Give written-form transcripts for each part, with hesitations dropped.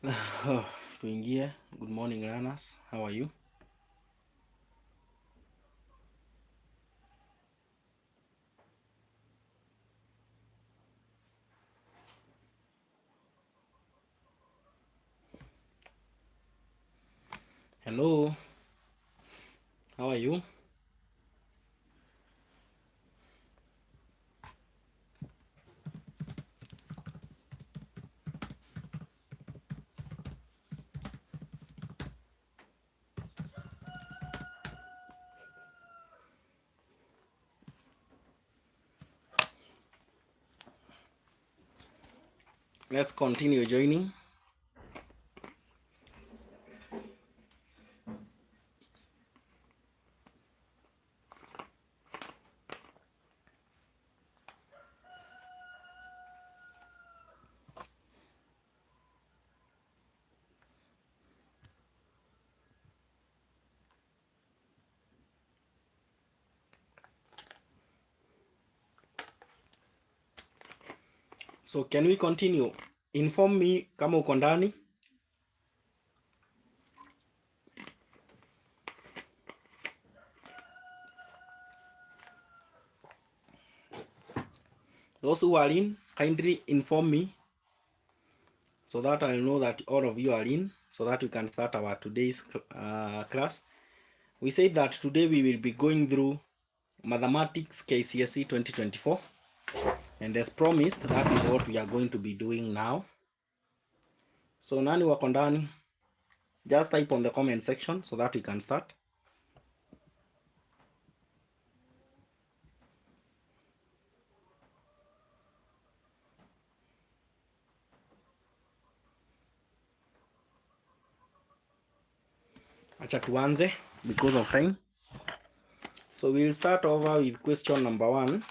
Tuingie. Good morning learners, how are you? Hello, how are you? Let's continue joining. So can we continue? Inform me kama uko ndani. Those who are in, kindly inform me so that I know that all of you are in, so that we can start our today's class. We said that today we will be going through Mathematics Kcse 2024, and as promised, that is what we are going to be doing now. So nani wako ndani? Just type on the comment section so that we can start. Acha tuanze because of time. So we'll start over with question number 1.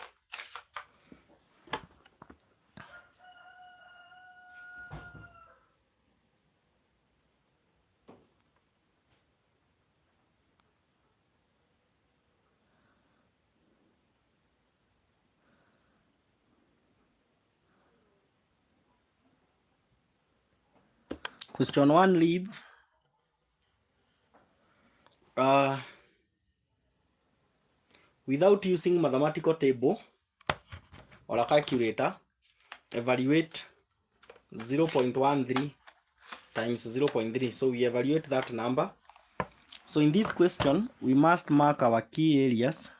Question 1 leads without using mathematical table or a calculator, evaluate 0.13 times 0.3. So we evaluate that number. So in this question, we must mark our key areas.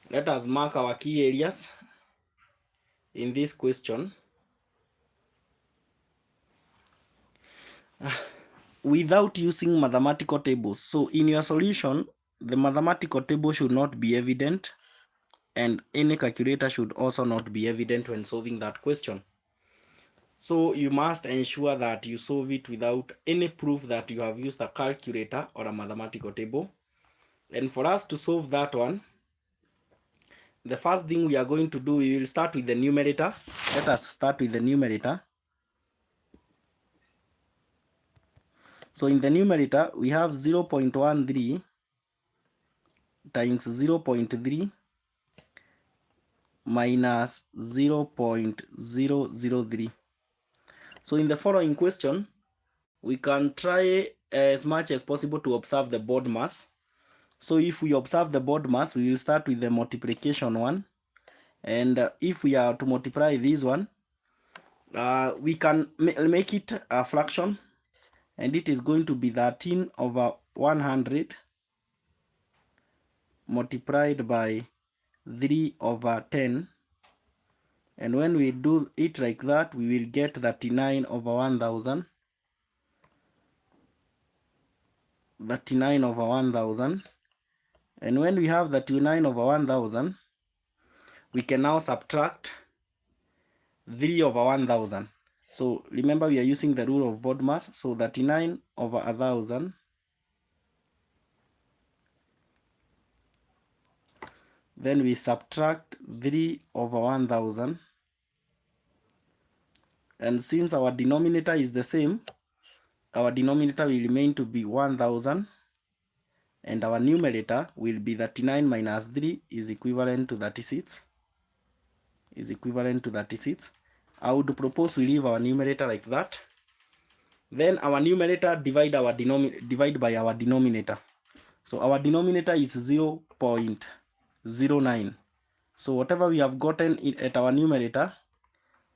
Let us mark our key areas in this question. Without using mathematical tables. So in your solution, the mathematical table should not be evident, and any calculator should also not be evident when solving that question. So you must ensure that you solve it without any proof that you have used a calculator or a mathematical table. And for us to solve that one, the first thing we are going to do, we will start with the numerator. Let us start with the numerator. So in the numerator, we have 0.13 times 0.3 minus 0.003. So in the following question, we can try as much as possible to observe the board mass. So if we observe the board mass, we will start with the multiplication one. And if we are to multiply this one, we can make it a fraction. And it is going to be 13 over 100 multiplied by 3 over 10. And when we do it like that, we will get 39 over 1000. 39 over 1000. And when we have 39 over 1000, we can now subtract 3 over 1000. So remember, we are using the rule of board mass. So 39 over 1000 then we subtract 3 over 1000, And since our denominator is the same, our denominator will remain to be 1000, and our numerator will be 39 minus 3 is equivalent to 36. Is equivalent to 36. I would propose we leave our numerator like that. Then our numerator divide by our denominator. So our denominator is 0.09. So whatever we have gotten at our numerator,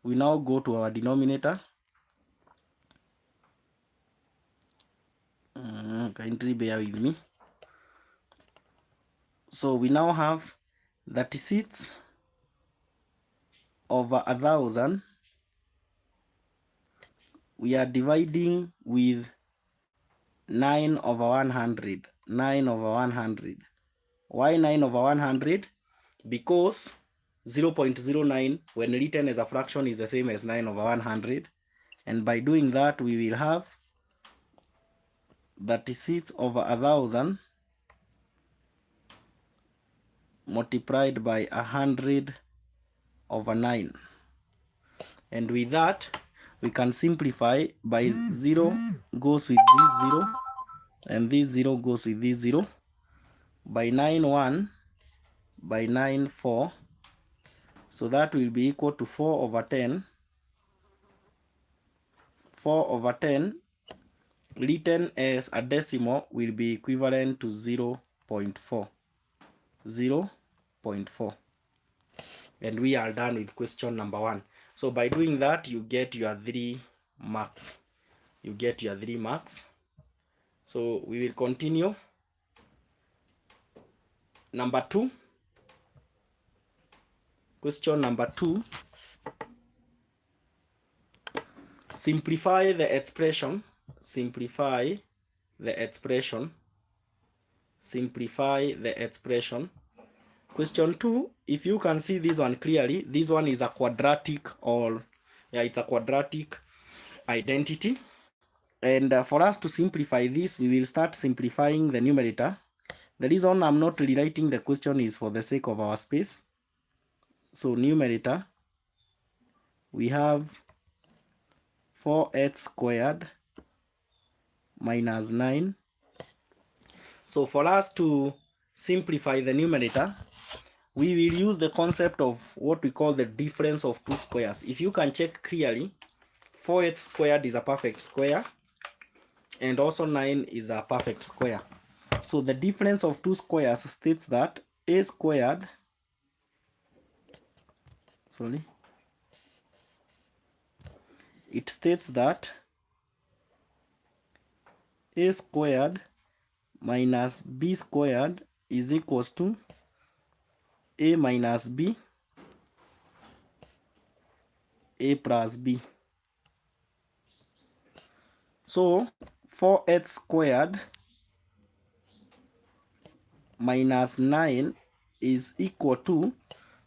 we now go to our denominator. Kindly bear with me. So we now have 36 over 1000. We are dividing with 9 over 100. 9 over 100. Why 9 over 100? Because 0.09 when written as a fraction is the same as 9 over 100. And by doing that, we will have 36 over 1000 multiplied by 100 over 9. And with that, we can simplify by 0 goes with this 0, and this 0 goes with this 0, by 9 1, by 9 4. So that will be equal to 4 over 10. 4 over 10 written as a decimal will be equivalent to 0.4. 0.4. And we are done with question number 1. So by doing that, you get your 3 marks. You get your 3 marks. So we will continue. Number 2. Question number 2. Simplify the expression. Simplify the expression. Simplify the expression. Question 2, if you can see this one clearly, this one is a quadratic, or it's a quadratic identity. And for us to simplify this, we will start simplifying the numerator. The reason I'm not rewriting the question is for the sake of our space. So numerator, we have 4x squared minus 9. So for us to simplify the numerator, we will use the concept of what we call the difference of two squares. If you can check clearly, 4x squared is a perfect square, and also 9 is a perfect square. So the difference of two squares states that a squared, it states that a squared minus b squared is equals to a minus b, a plus b. So 4x squared minus 9 is equal to,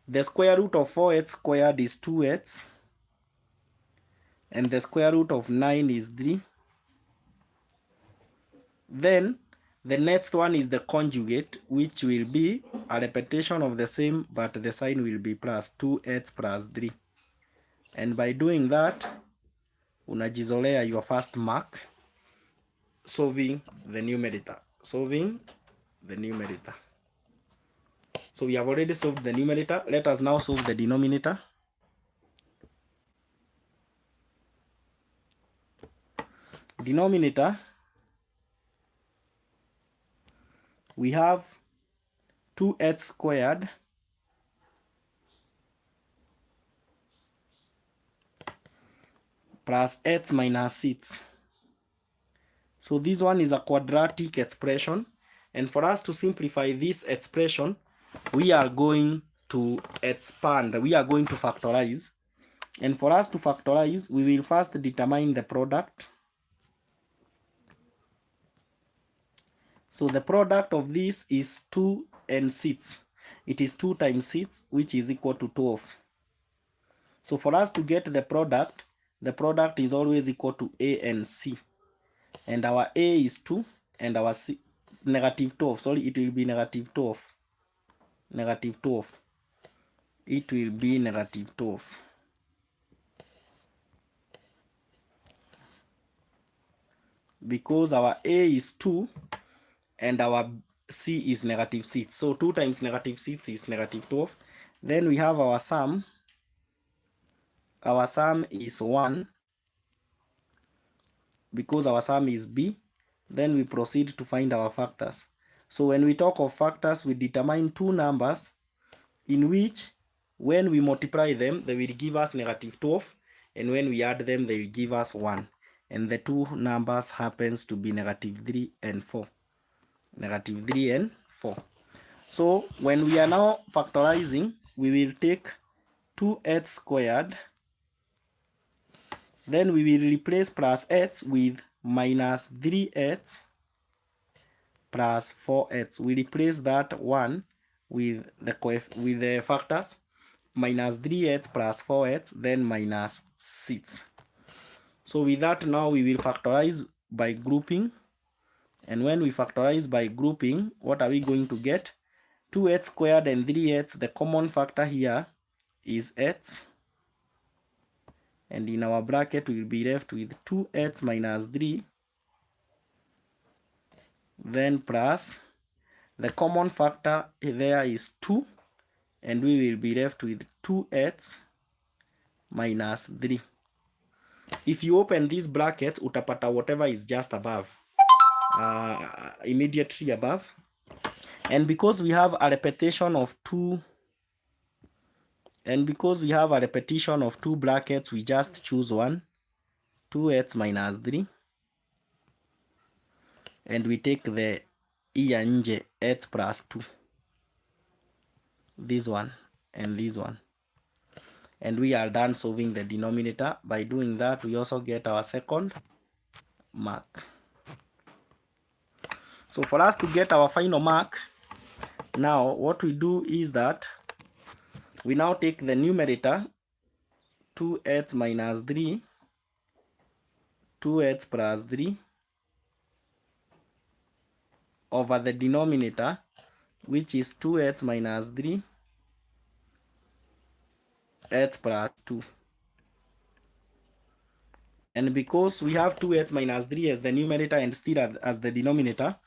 the square root of 4x squared is 2x, and the square root of 9 is 3. Then the next one is the conjugate, which will be a repetition of the same, but the sign will be plus 2x plus 3. And by doing that, unajizolea your first mark, solving the numerator. Solving the numerator. So we have already solved the numerator. Let us now solve the denominator. Denominator, we have 2x squared plus x minus 6. So this one is a quadratic expression, and for us to simplify this expression, we are going to expand, we are going to factorize. And for us to factorize, we will first determine the product. So the product of this is 2 and 6. It is 2 times 6, which is equal to 12. So for us to get the product is always equal to a and c. And our a is 2, and our c, negative 12. Sorry, it will be negative 12. Negative 12. It will be negative 12. because our A is 2 and our C is negative 6. So 2 times negative 6 is negative 12. Then we have our sum. Our sum is 1 because our sum is B. Then we proceed to find our factors. So when we talk of factors, we determine two numbers in which when we multiply them, they will give us negative 12, and when we add them, they will give us 1. And the two numbers happens to be negative 3 and 4. Negative 3 and 4. So when we are now factorizing, we will take 2x squared, then we will replace plus x with minus 3x plus 4x. We replace that 1 with the factors minus 3x plus 4x, then minus 6. So with that, now we will factorize by grouping. And when we factorize by grouping, what are we going to get? 2x squared and 3x, the common factor here is x. And in our bracket, we will be left with 2x minus 3, then plus the common factor there is 2, and we will be left with 2x minus 3. If you open these brackets, utapata whatever is just above, immediately above. And because we have a repetition of two brackets, we just choose one, 2x minus 3, and we take the here nje, x plus 2, this one and this one, and we are done solving the denominator. By doing that, we also get our second mark. So for us to get our final mark, now what we do is that we now take the numerator 2x minus 3, 2x plus 3 over the denominator, which is 2x minus 3, x plus 2. And because we have 2x minus 3 as the numerator and still as the denominator,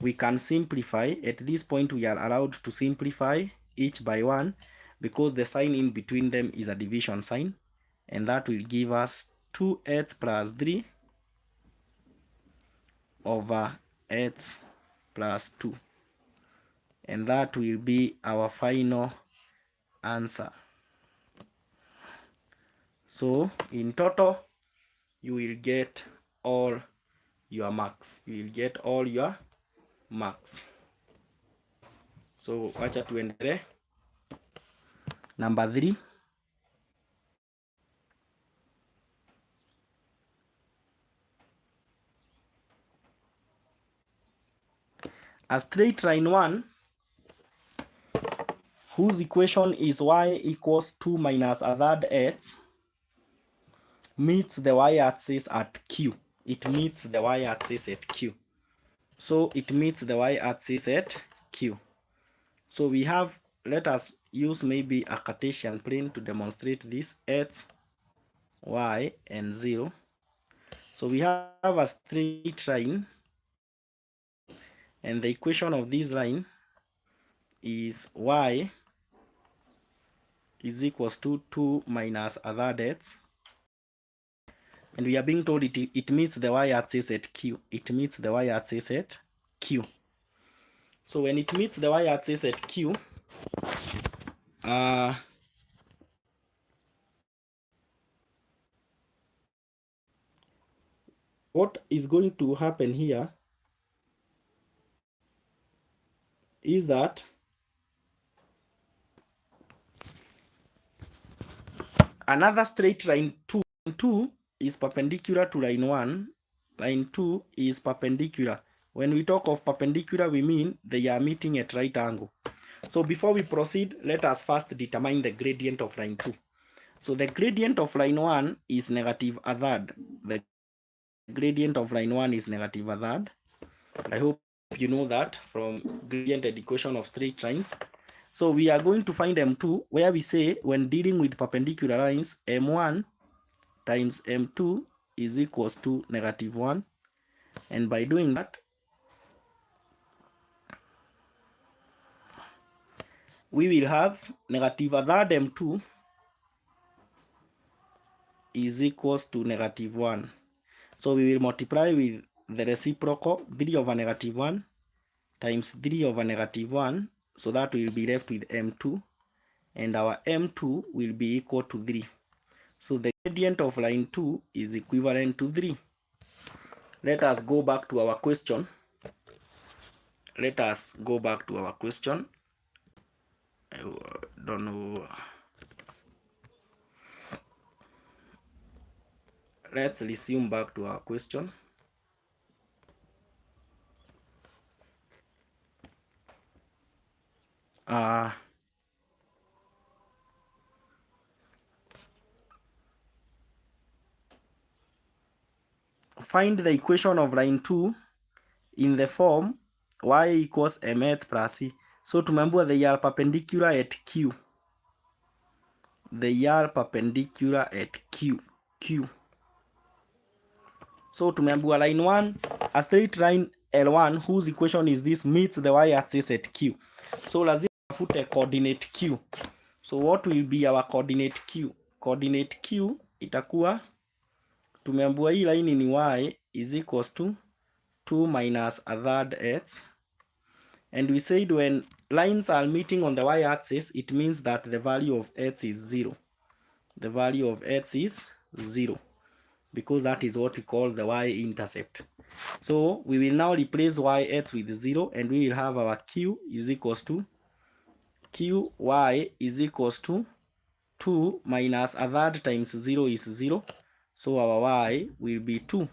we can simplify. At this point, we are allowed to simplify each by 1 because the sign in between them is a division sign, and that will give us 2x plus 3 over x plus 2, and that will be our final answer. So in total, you will get all your marks. You will get all your marks. So wacha tuendelee. Number 3. A straight line 1 whose equation is y equals 2 minus a third x meets the y-axis at Q. It meets the y-axis at Q. So it meets the y-axis at Q. So we have, let us use maybe a Cartesian plane to demonstrate this, x, y, and 0. So we have a straight line, and the equation of this line is y is equals to 2 minus a third x. And we are being told it meets the y-axis at Q. It meets the y-axis at Q. So when it meets the y-axis at Q, what is going to happen here is that another straight line 2 is perpendicular to line 1. Line 2 is perpendicular. When we talk of perpendicular, we mean they are meeting at right angle. So before we proceed, let us first determine the gradient of line 2. So the gradient of line 1 is negative a third. The gradient of line 1 is negative a third. I hope you know that from gradient and equation of straight lines. So we are going to find M2, where we say when dealing with perpendicular lines, M1 times M2 is equals to negative 1. And by doing that, we will have negative a third m2 is equals to negative 1. So we will multiply with the reciprocal 3 over negative 1 times 3 over negative 1. So that will be left with m2. And our m2 will be equal to 3. So the gradient of line 2 is equivalent to 3. Let us go back to our question. Let us go back to our question. I don't know. Let's resume back to our question. Find the equation of line 2 in the form y equals mx plus c. So tumeambiwa they are perpendicular at q. They are perpendicular at q. So tumeambiwa line 1, a straight line L1 whose equation is this meets the y-axis at q. So lazima tafute coordinate q. So what will be our coordinate q? Coordinate q itakuwa, tumeambiwa hii line ni y is equals to 2 minus a third x. And we said when lines are meeting on the y-axis, it means that the value of x is 0. The value of x is 0. Because that is what we call the y-intercept. So we will now replace y(x) with 0, and we will have our q is equals to qy is equals to 2 minus a third times 0 is 0. So our y will be 2.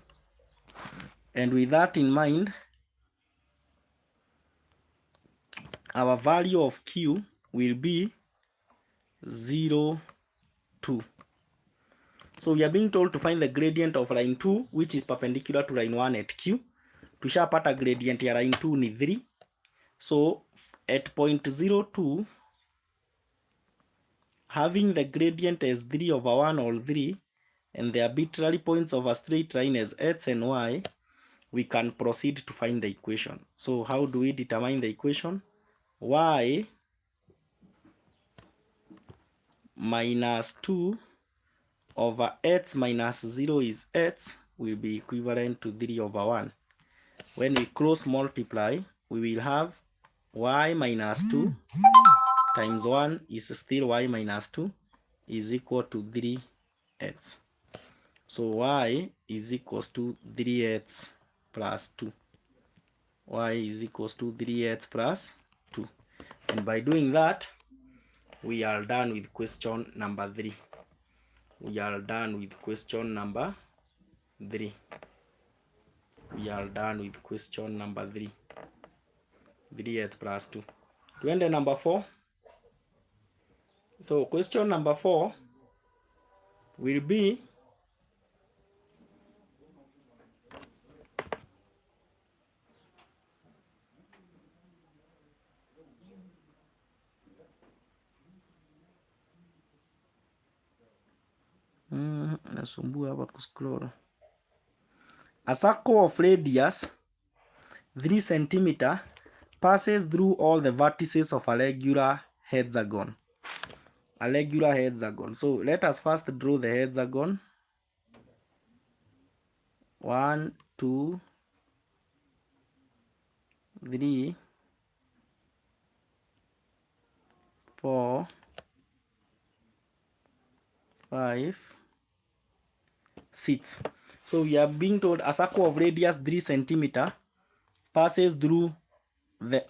And with that in mind, our value of q will be 0, 2. So we are being told to find the gradient of line 2 which is perpendicular to line 1 at q. Tushapata gradient ya line 2 ni 3. So at point 02, having the gradient as 3 over 1 or 3 and the arbitrary points of a straight line as x and y, we can proceed to find the equation. So how do we determine the equation? Y minus 2 over x minus 0 is x will be equivalent to 3 over 1. When we cross multiply, we will have y minus 2 times 1 is still y minus 2 is equal to 3x. So y is equals to 3x plus 2. Y is equals to 3x plus 2. And by doing that, we are done with question number 3. We are done with question number 3. We are done with question number 3. 3x plus 2. Tuende number 4. So question number 4 will be nasumbua hapa kuscroll. A circle of radius 3 cm passes through all the vertices of a regular hexagon. A regular hexagon. So let us first draw the hexagon. 1, 2, 3, 4, 5, 6. So we are being told a circle of radius 3 cm passes through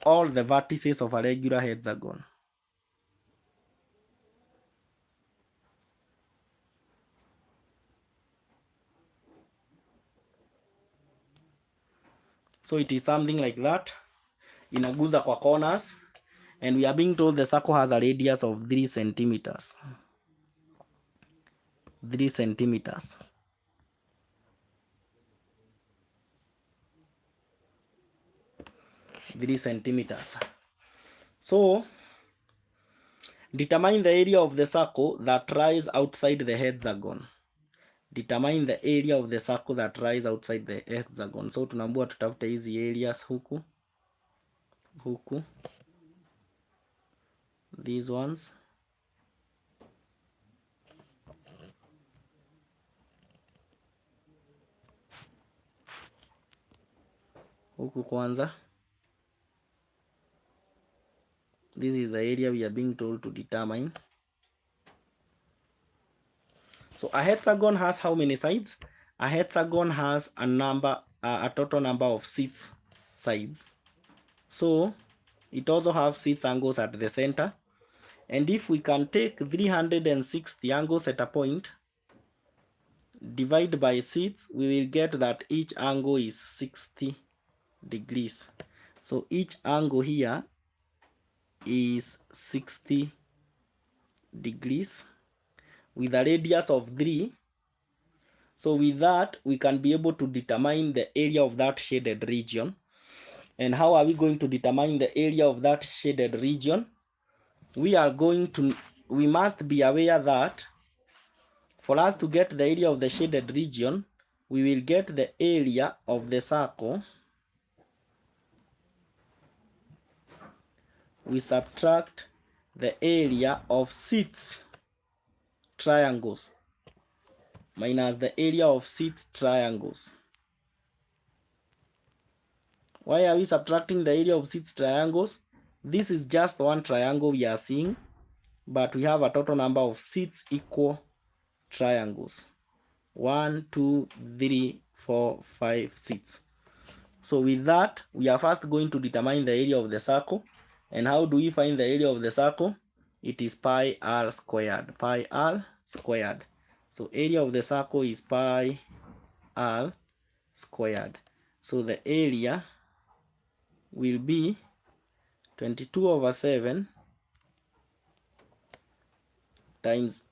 all the vertices of a regular hexagon. So it is something like that. Inaguza kwa corners, and we are being told the circle has a radius of 3 centimeters. 3 centimeters. So determine the area of the circle that lies outside the hexagon. determine the area of the circle that lies outside the hexagon. So tunaambiwa tutafute hizi areas huku, these ones, huku kwanza. This is the area we are being told to determine. So a hexagon has how many sides? A hexagon has a total number of 6 sides. So it also has 6 angles at the center. And if we can take 360 angles at a point, divide by 6, we will get that each angle is 60 degrees. So each angle here is 60 degrees with a radius of 3. So with that, we can be able to determine the area of that shaded region. And how are we going to determine the area of that shaded region? We must be aware that for us to get the area of the shaded region, we will get the area of the circle. We subtract the area of 6 triangles minus the area of 6 triangles. Why are we subtracting the area of 6 triangles? This is just one triangle we are seeing, but we have a total number of 6 equal triangles. 1, 2, 3, 4, 5, 6. So with that, we are first going to determine the area of the circle. And how do we find the area of the circle? It is pi r squared. Pi r squared. So area of the circle is pi r squared. So the area will be 22/7 times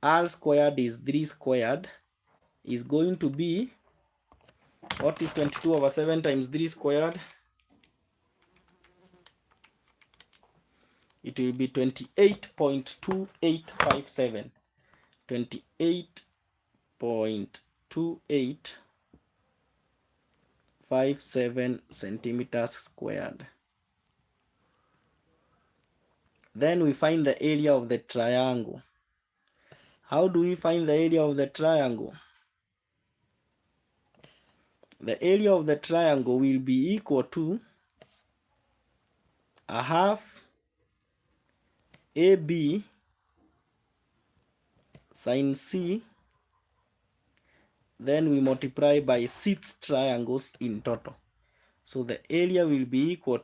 r squared is 3 squared is going to be, what is 22/7 times 3 squared? It will be 28.2857. 28.2857 centimeters squared. Then we find the area of the triangle. How do we find the area of the triangle? The area of the triangle will be equal to a half AB sin C, then we multiply by 6 triangles in total. So the area will be equal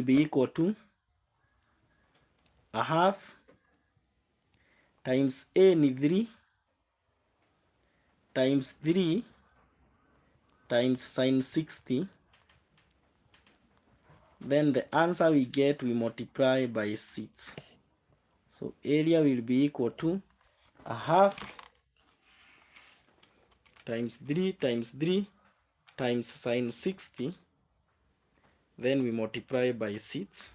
to a half times A ni 3 times 3 times sin 60. Then the answer we get, we multiply by 6. So area will be equal to a half times 3 times 3 times sin 60. Then we multiply by 6.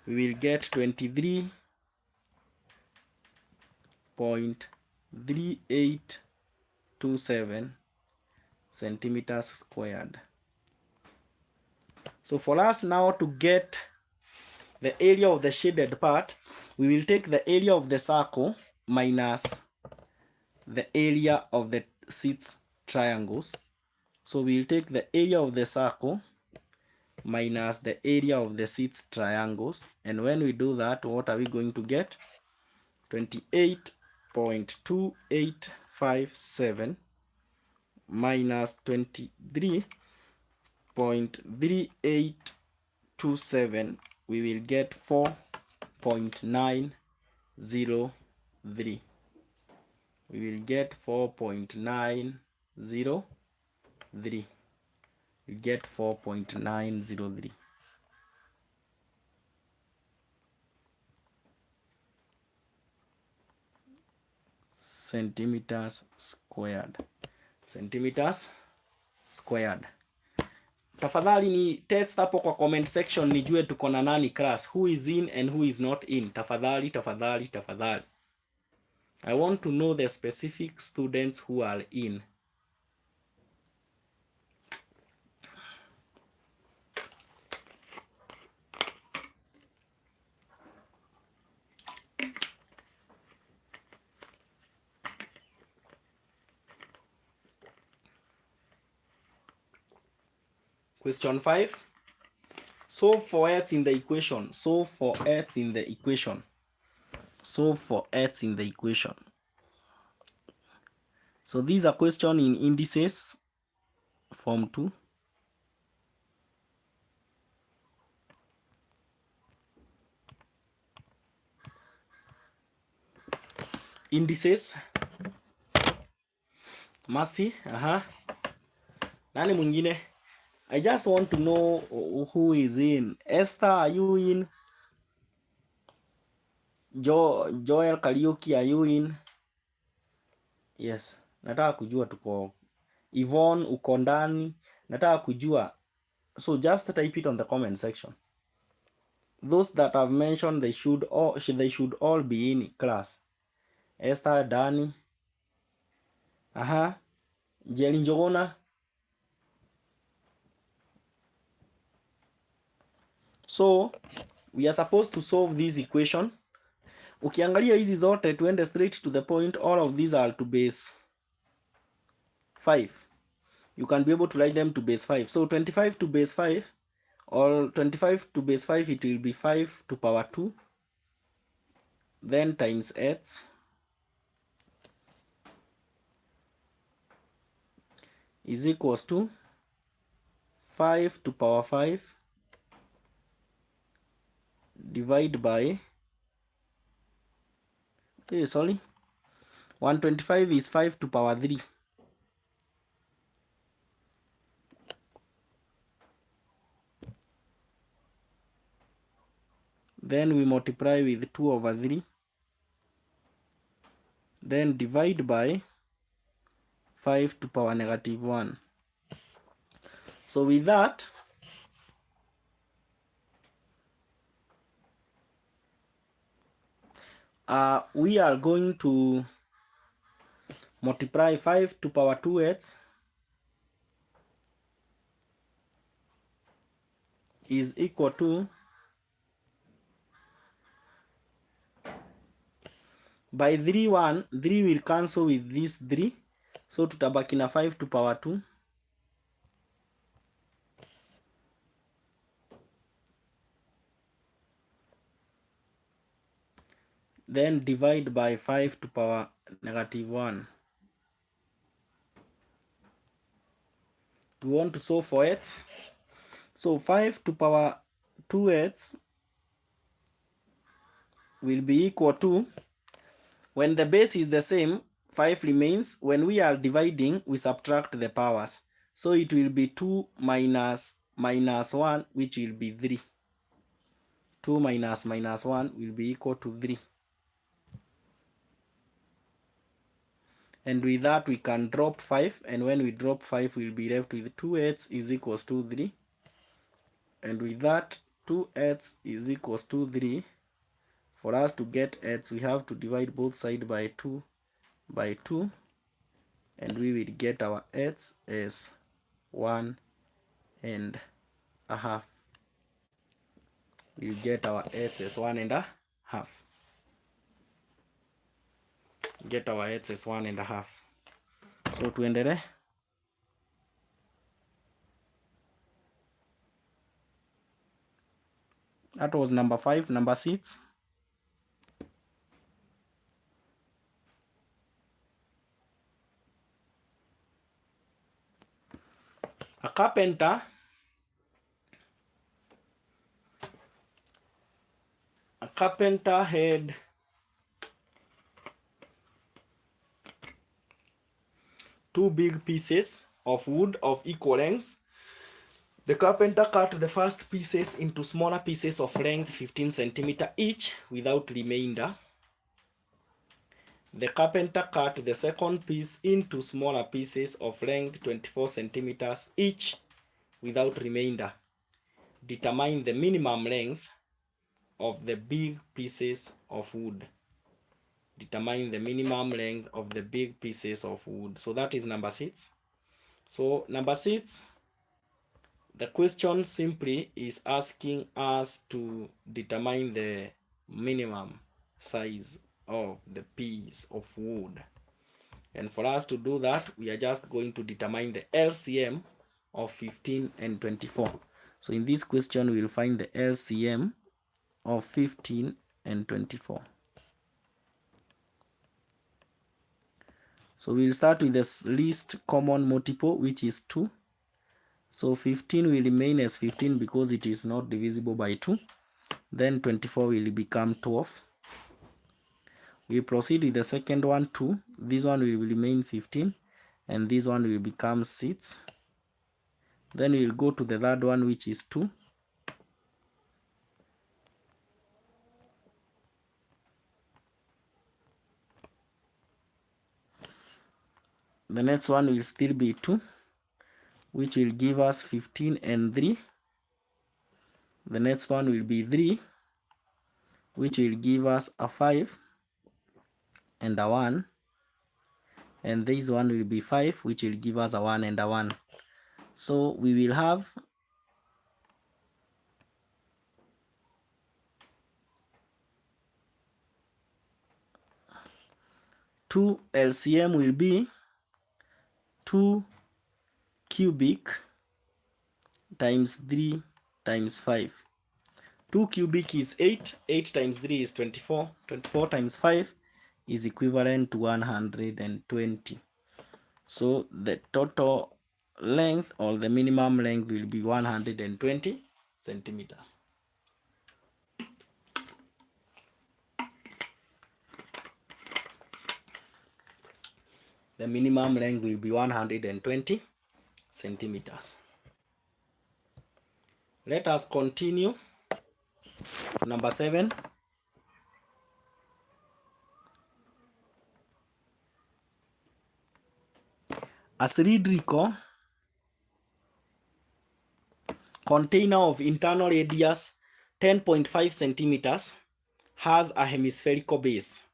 We will get 23.3827 centimeters squared. So for us now to get the area of the shaded part, we will take the area of the circle minus the area of the 6 triangles. So we will take the area of the circle minus the area of the 6 triangles. And when we do that, what are we going to get? 28.2857 minus 23.3827, we will get 4.903. We will get 4.903. We get 4.903. centimeters squared. Centimeters squared. Tafadhali ni text hapo kwa comment section nijue tuko na nani class, who is in and who is not in. Tafadhali, tafadhali, tafadhali. I want to know the specific students who are in. Question 5. Solve for x in the equation. Solve for x in the equation. Solve for x in the equation. So these are question in indices, form 2. Indices. Mercy, nani mwingine? I just want to know who is in. Esther, are you in? Joel Kariuki, are you in? Yes. Nataka kujua tuko. Yvonne, uko ndani. Nataka kujua. So just type it on the comment section. Those that I've mentioned, they should all be in class. Esther, Dani. Jerry Njogona. So we are supposed to solve this equation. Ukiangalia hizi zote tuende straight to the point, all of these are to base 5. You can be able to write them to base 5. So 25 to base 5, or 25 to base 5, it will be 5 to power 2, then times x is equals to 5 to power 5 divide by 125 is 5 to power 3. Then we multiply with 2 over 3. Then divide by 5 to power negative 1. So with that, we are going to multiply 5 to power 2x is equal to, by 3 will cancel with this 3, so tutabaki na 5 to power 2. Then divide by 5 to power negative 1. We want to solve for x. So 5 to power 2x will be equal to, when the base is the same, 5 remains. When we are dividing, we subtract the powers. So it will be 2 minus 1, which will be 3. 2 minus 1 will be equal to 3. And with that, we can drop 5. And when we drop 5, we'll be left with 2x is equals to 3. And with that, 2x is equals to 3. For us to get x, we have to divide both sides by 2 by 2. And we will get our x as 1 and a half. We'll get our x as 1 and a half. Get our x as 1 and a half. So tuendelee. That was number 5. Number 6. A carpenter had 2 big pieces of wood of equal lengths. The carpenter cut the first pieces into smaller pieces of length 15 cm each without remainder. The carpenter cut the second piece into smaller pieces of length 24 centimeters each without remainder. Determine the minimum length of the big pieces of wood. Determine the minimum length of the big pieces of wood. So that is number 6. So number 6, the question simply is asking us to determine the minimum size of the piece of wood. And for us to do that, we are just going to determine the LCM of 15 and 24. So in this question, we will find the LCM of 15 and 24. So we'll start with the least common multiple, which is 2. So 15 will remain as 15 because it is not divisible by 2. Then 24 will become 12. We proceed with the second one, 2. This one will remain 15, and this one will become 6. Then we'll go to the third one, which is 2. The next one will still be 2, which will give us 15 and 3. The next one will be 3, which will give us a 5 and a 1. And this one will be 5, which will give us a 1 and a 1. So we will have 2 LCM will be 2 cubic times 3 times 5. 2 cubic is 8. 8 times 3 is 24. 24 times 5 is equivalent to 120. So the total length or the minimum length will be 120 centimeters. The minimum length will be 120 centimeters. Let us continue. Number 7. A cylindrical container of internal radius 10.5 centimeters has a hemispherical base.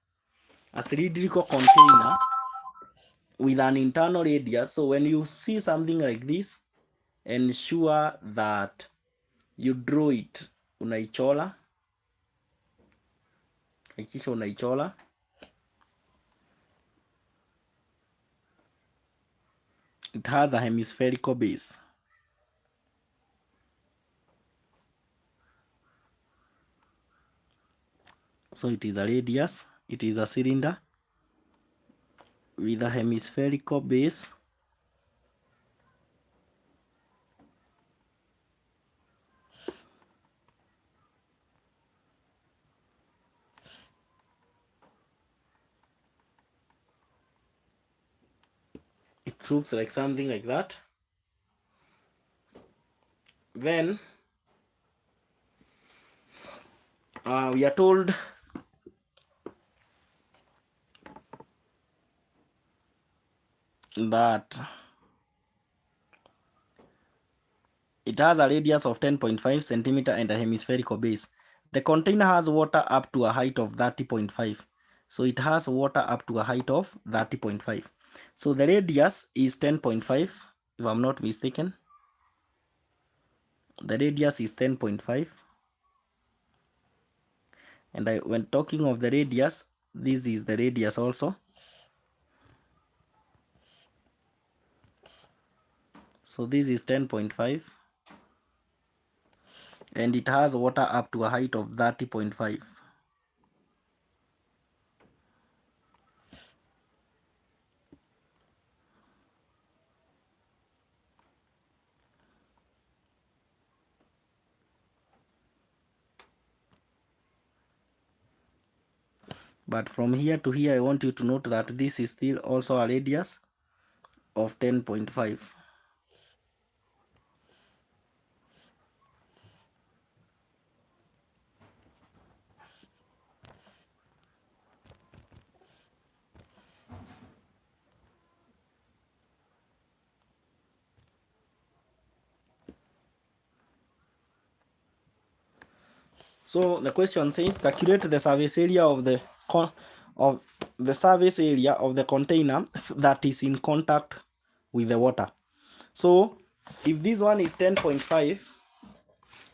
A cylindrical container with an internal radius. So when you see something like this, ensure that you draw it. Unaichora. Hakikisha unaichora. It has a hemispherical base. So it is a radius. It is a cylinder with a hemispherical base. It looks like something like that. Then we are told that it has a radius of 10.5 centimeter and a hemispherical base. The container has water up to a height of 30.5. So it has water up to a height of 30.5. So the radius is 10.5, if I'm not mistaken. The radius is 10.5. And when talking of the radius, this is the radius also. So this is 10.5. And it has water up to a height of 30.5. But from here to here, I want you to note that this is still also a radius of 10.5. So the question says calculate the surface area of the surface area of the container that is in contact with the water. So if this one is 10.5,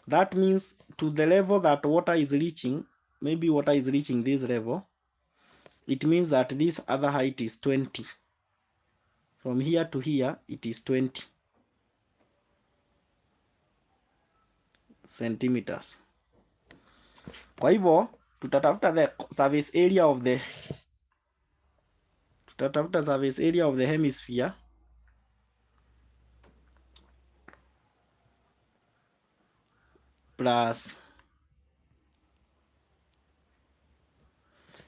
that means to the level that water is reaching, maybe water is reaching this level, it means that this other height is 20. From here to here it is 20 centimeters. Kwa hivyo tutatafuta the surface area of the hemisphere plus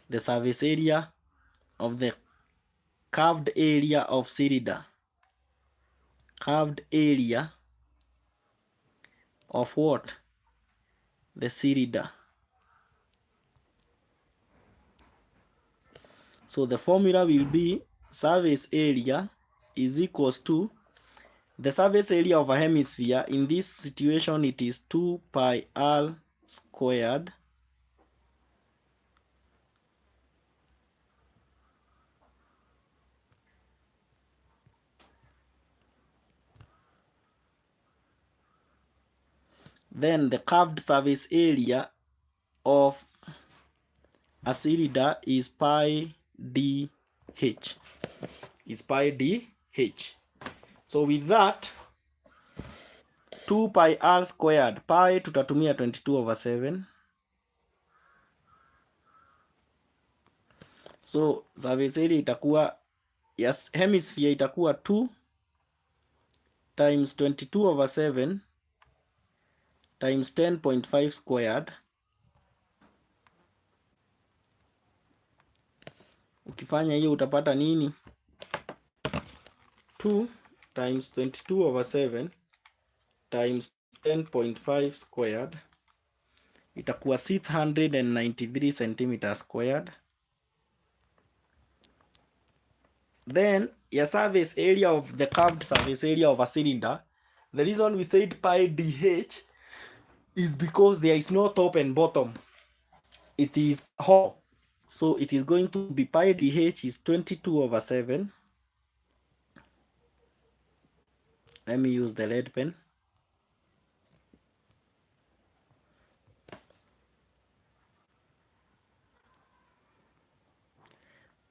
the surface area of the curved area of cylinder. Curved area of what? The cylinder. So the formula will be surface area is equals to the surface area of a hemisphere. In this situation it is 2 pi r squared then the curved surface area of a cylinder is pi dh. Is pi dh. So with that 2 pi r squared, pi tutatumia 22/7. So surface area itakuwa, yes, hemisphere itakuwa 2 times 22/7 times 10.5 squared. Ukifanya hiyo utapata nini? 2 times 22/7 times 10.5 squared itakuwa 693 centimeters squared. Then your surface area of the curved surface area of a cylinder, the reason we said pi dh is because there is no top and bottom. It is hollow. So it is going to be pi dh is 22/7. Let me use the lead pen.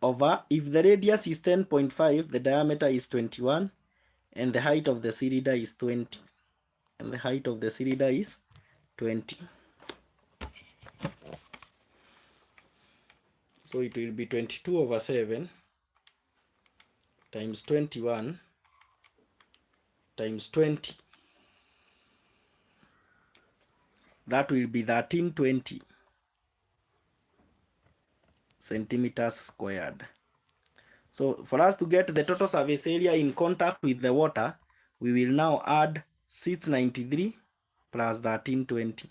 Over, if the radius is 10.5, the diameter is 21, and the height of the cylinder is 20. And the height of the cylinder is 20. So it will be 22/7 times 21 times 20. That will be 1320 centimeters squared. So for us to get the total surface area in contact with the water, we will now add 693 plus 1320.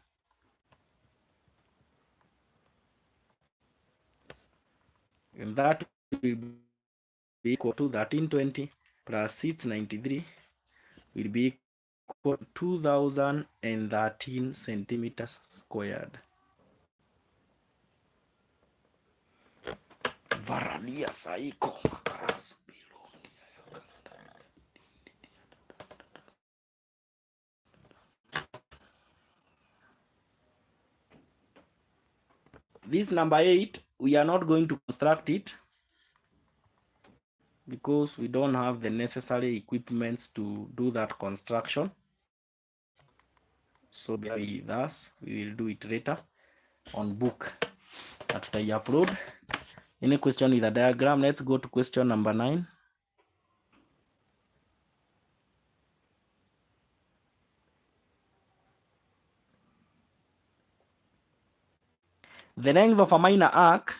And that will be equal to 1320 plus 693 will be equal to 2013 centimeters squared. Varadia saiko. This number 8, we are not going to construct it because we don't have the necessary equipments to do that construction. So bear with us, we will do it later on book that I upload. Any question with a diagram? Let's go to question number 9. The length of a minor arc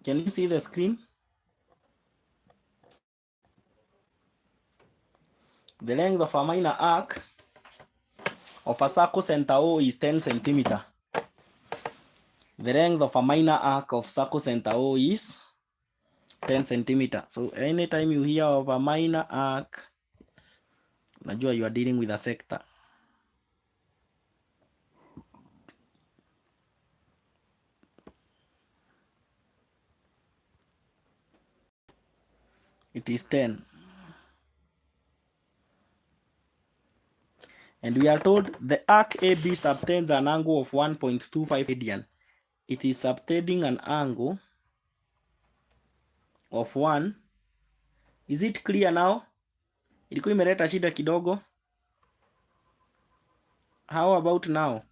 Can you see the screen? The length of a minor arc of a circle center O is 10 centimeter. The length of a minor arc of circle center O is 10 centimeter. So anytime you hear of a minor arc, najua you are dealing with a sector. It is 10. And we are told the arc AB subtends an angle of 1.25 radian. It is subtending an angle of 1. Is it clear now? Ilikuwa imeleta shida kidogo. How about now?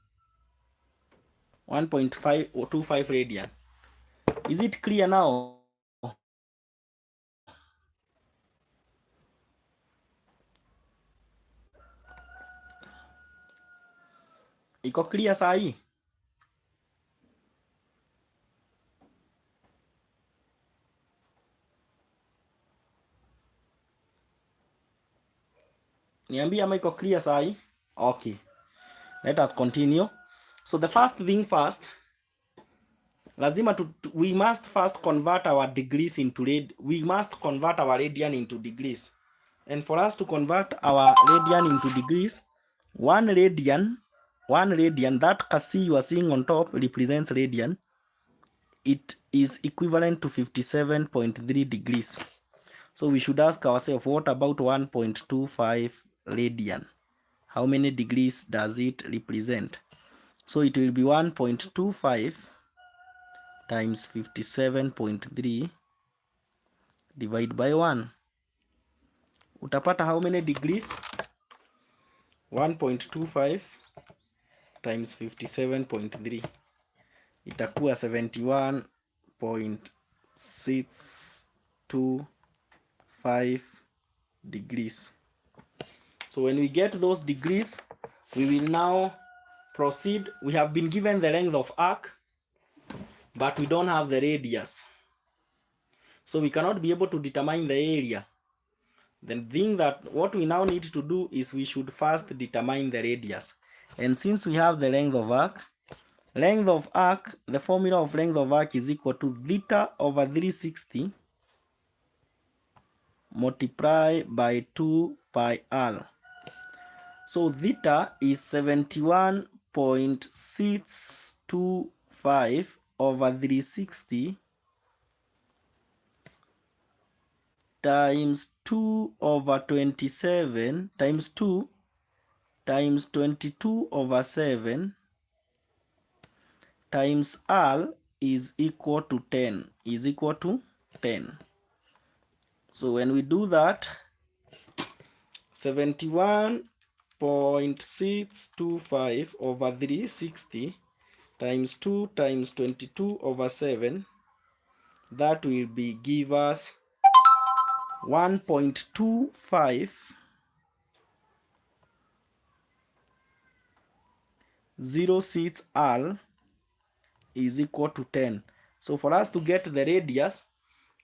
1.525 radian. Is it clear now? Iko clear sahi? Niambie ama iko clear sahi? Okay. Let us continue. So the first thing first, lazima we must first convert our degrees into we must convert our radian into degrees. And for us to convert our radian into degrees, one radian, that Kcse you are seeing on top represents radian. It is equivalent to 57.3 degrees. So we should ask ourselves, what about 1.25 radian? How many degrees does it represent? So it will be 1.25 times 57.3 divided by 1. Utapata how many degrees? 1.25 times 57.3 itakuwa 71.625 degrees. So when we get those degrees, we will now proceed. We have been given the length of arc, but we don't have the radius. So we cannot be able to determine the area. The thing that what we now need to do is we should first determine the radius. And since we have the length of arc, the formula of length of arc is equal to theta over 360 multiplied by 2 pi r. So theta is 71.625 over 360 times 2 over 27 times 2 times 22 over 7 times r is equal to 10, So when we do that, 71.625 over 360 times 2 times 22 over 7, that will be give us 1.2506 r is equal to 10. So for us to get the radius,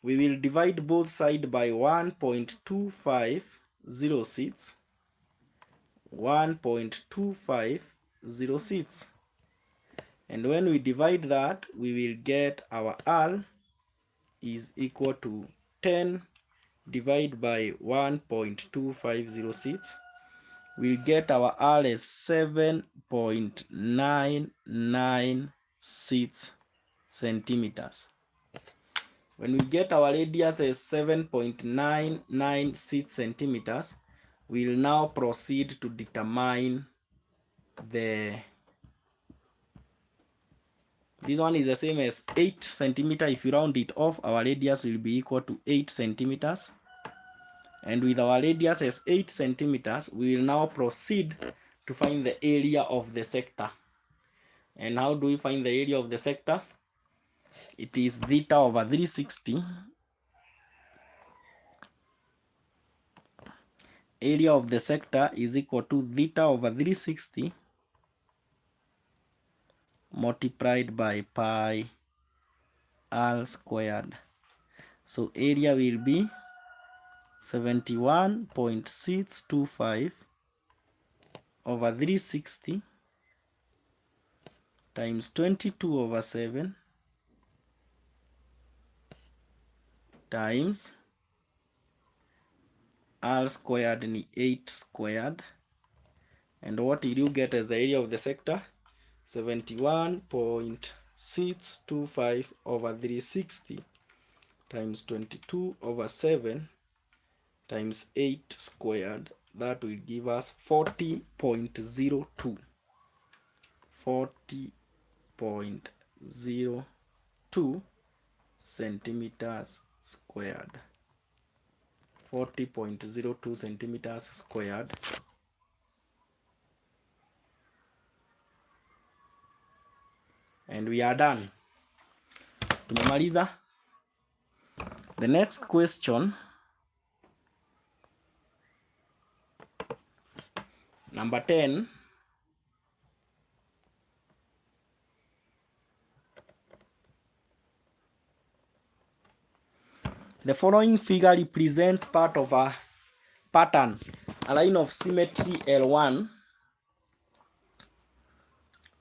we will divide both sides by 1.2506. And when we divide that, we will get our r is equal to 10 divided by 1.2506. We'll get our r as 7.996 centimeters. When we get our radius as 7.996 centimeters, we'll now proceed to determine this one is the same as 8 centimeters. If you round it off, our radius will be equal to 8 centimeters. And with our radius as 8 centimeters, we will now proceed to find the area of the sector. And how do we find the area of the sector? It is theta over 360. Area of the sector is equal to theta over 360 multiplied by pi r squared. So area will be 71.625 over 360 times 22 over 7 times r squared ni 8 squared. And what did you get as the area of the sector? 71.625 over 360 times 22 over 7 times 8 squared. That will give us 40.02. 40.02 centimeters squared. 40.02 centimeters squared. And we are done. Tumemaliza. The next question, number 10. The following figure represents part of a pattern. A line of symmetry L1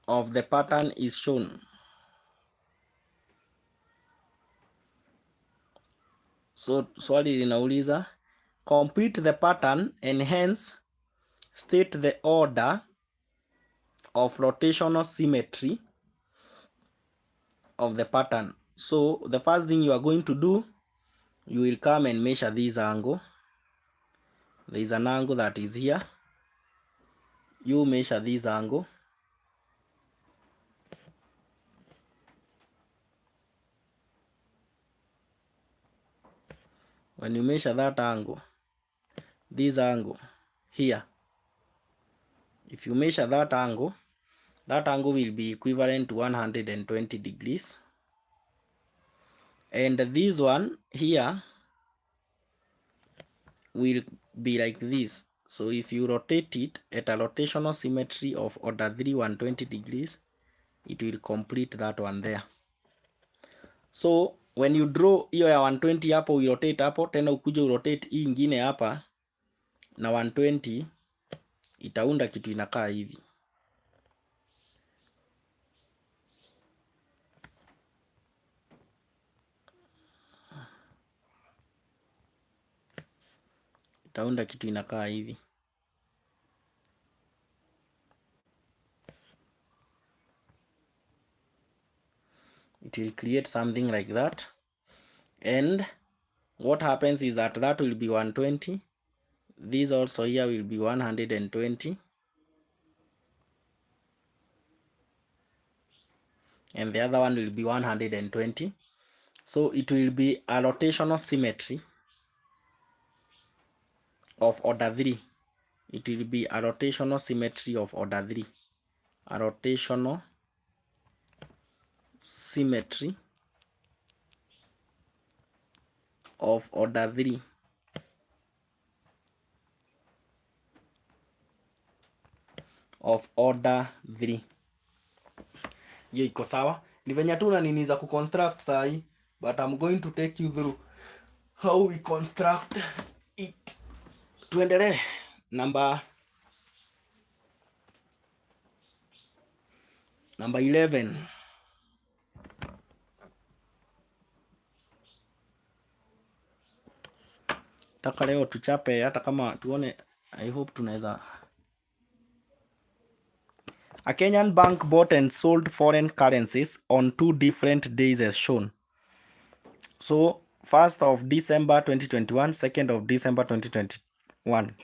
of the pattern is shown. So swali linauliza, complete the pattern and hence state the order of rotational symmetry of the pattern. So the first thing you are going to do, you will come and measure this angle. There is an angle that is here. You measure this angle. When you measure that angle, this angle here, if you measure that angle will be equivalent to 120 degrees. And this one here will be like this. So if you rotate it at a rotational symmetry of order 3, 120 degrees, it will complete that one there. So when you draw hiyo ya 120 hapo, we rotate hapo, tena ukuje urotate hii ingine hapa na 120, itaunda kitu inakaa hivi. Itaunda kitu inakaa hivi. It will create something like that. And what happens is that will be 120. This also here will be 120. And the other one will be 120. So it will be a rotational symmetry of order 3. It will be a rotational symmetry of order 3. A rotational symmetry of order 3. Of order 3. Hiyo iko sawa. Ni venye tu na nini za kuconstruct sahi, but I'm going to take you through how we construct it. Tuendelee. Number 11. Taka leo tuchape hata kama tuone, I hope tunaweza. A Kenyan bank bought and sold foreign currencies on 2 different days as shown. So 1st of December 2021, 2nd of December 2021.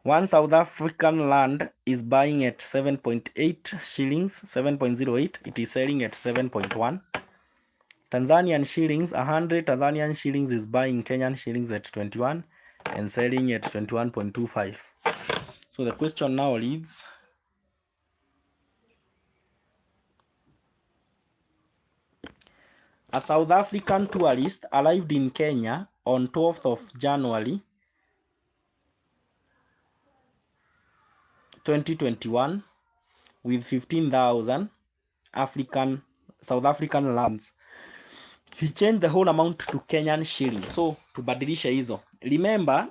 One South African rand is buying at 7.8 shillings, 7.08. It is selling at 7.1. Tanzanian shillings, 100 Tanzanian shillings is buying Kenyan shillings at 21 and selling at 21.25. So the question now reads, a South African tourist arrived in Kenya on 12th of January 2021 with 15,000 South African rands. he changed the whole amount to Kenyan shillings. So tubadilishe hizo. Remember,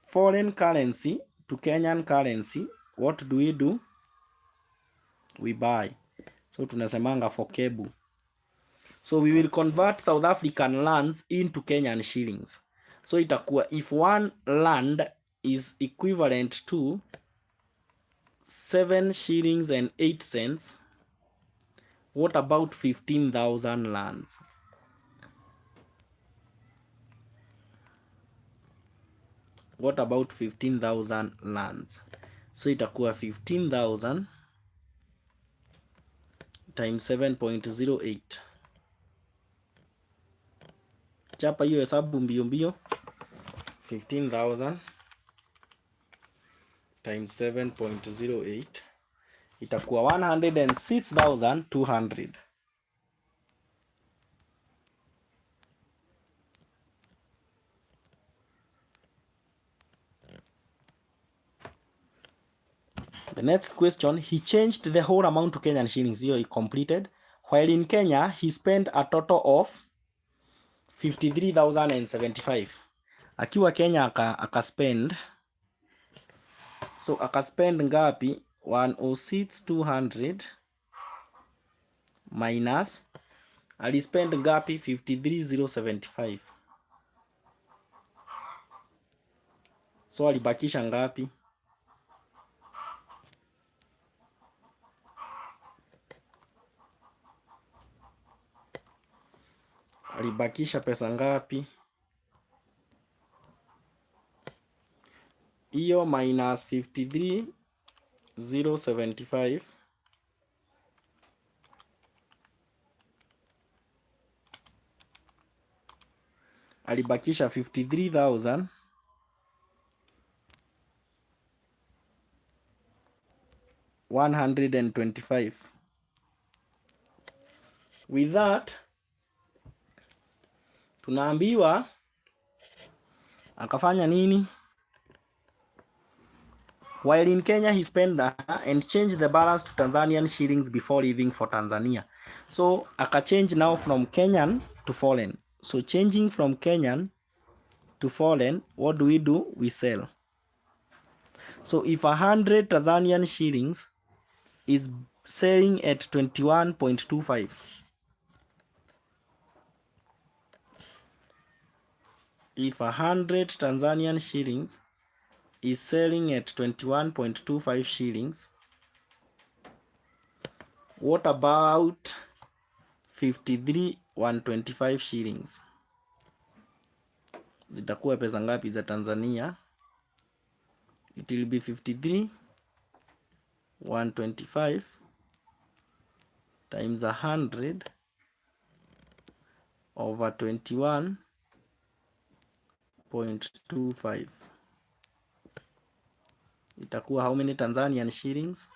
foreign currency to Kenyan currency, what do? We buy. So tunasemanga for kebu. So we will convert South African lands into Kenyan shillings. So itakuwa, if one land is equivalent to 7 shillings and 8 cents, what about 15,000 lands? What about 15,000 lands? So itakuwa 15,000 times 7.08. Chapa hiyo hesabu mbio mbio. 15,000 times 7.08 itakuwa 106,200. The next question, he changed the whole amount to Kenyan shillings. Hiyo he completed. While in Kenya, he spent a total of 53,075. Akiwa Kenya akaspend. So akaspend ngapi? 106,200 minus alispend ngapi? 53,075. So alibakisha ngapi? Alibakisha pesa ngapi? Hiyo minus 53,075 alibakisha 53,125. With that tunaambiwa akafanya nini? While in Kenya, he spent and changed the balance to Tanzanian shillings before leaving for Tanzania. So change now from Kenyan to foreign. So changing from Kenyan to foreign, what do? We sell. So if 100 Tanzanian shillings is selling at 21.25, if 100 Tanzanian shillings is selling at 21.25 shillings, what about 53,125 shillings? Zitakuwa pesa ngapi za Tanzania? It will be 53,125 times 100 over 21.25. Itakuwa how many Tanzanian shillings?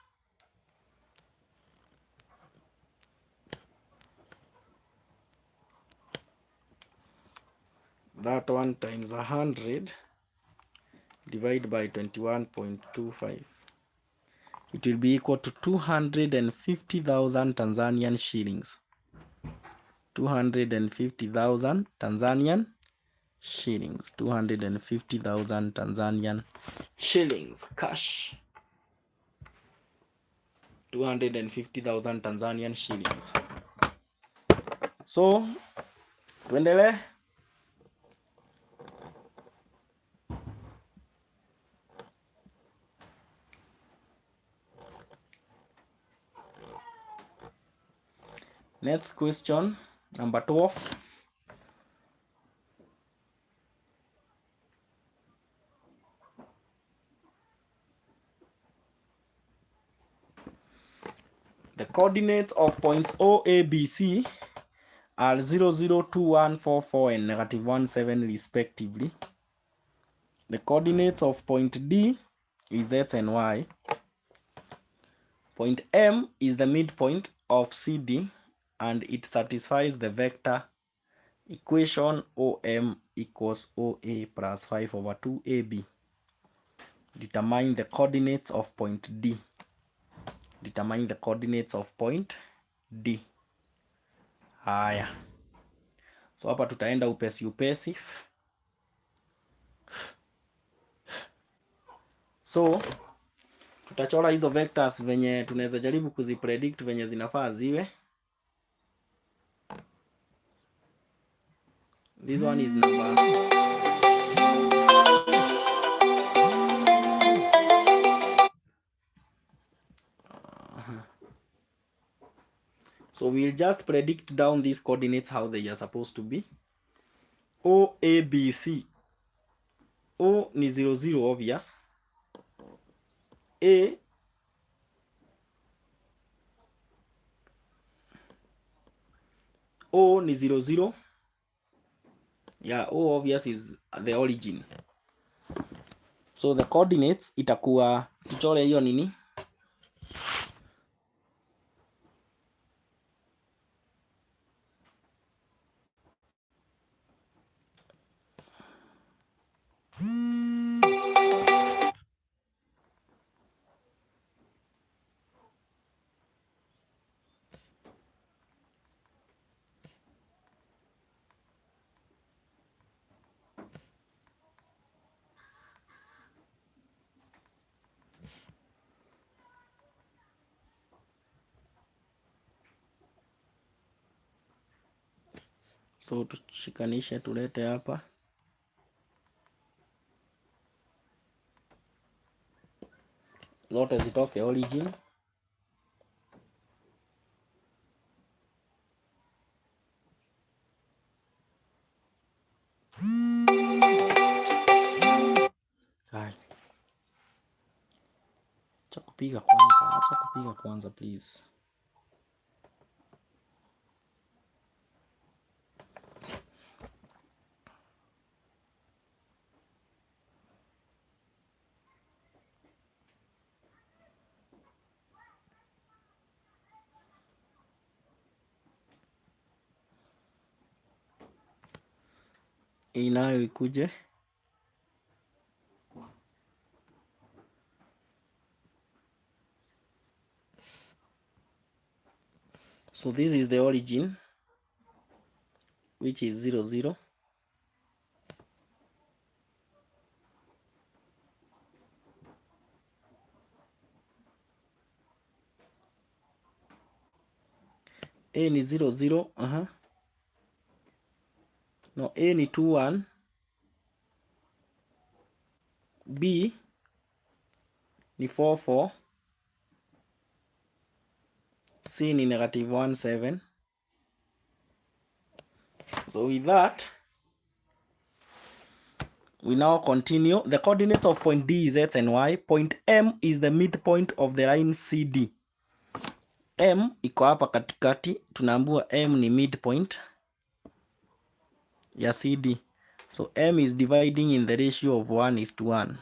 That one times 100 divided by 21.25. It will be equal to 250,000 Tanzanian shillings. 250,000 Tanzanian shillings. 250,000 Tanzanian shillings cash. 250,000 Tanzanian shillings. So tuendelee. Next question, number 12. The coordinates of points O, A, B, C are 002144 and -17 respectively. The coordinates of point D is X and Y. Point M is the midpoint of CD and it satisfies the vector equation OM equals OA plus 5/2AB. Determine the coordinates of point D. Determine the coordinates of point D. Haya. So hapa tutaenda upesi upesi. So tutachora hizo vectors venye tunaweza jaribu kuzipredict venye zinafaa ziwe. This one is number so we'll just predict down these coordinates how they are supposed to be. O, A, B, C. O ni 0 0 obvious. A O ni 0 0. Yeah, O obvious is the origin. So the coordinates itakuwa tuchore hiyo nini? So tushikanishe tulete hapa. Zote zitoke origin. Hai. Acha kupiga kwanza please. Inayo ikuje. So this is the origin, which is 0 0. A ni 0 0. No, A ni 2 1. B ni 4 4. C ni negative 1 7. So with that, we now continue. The coordinates of point D is X and Y. Point M is the midpoint of the line CD. M iko hapa katikati, tunaambua M ni midpoint ya CD. So M is dividing in the ratio of 1:1.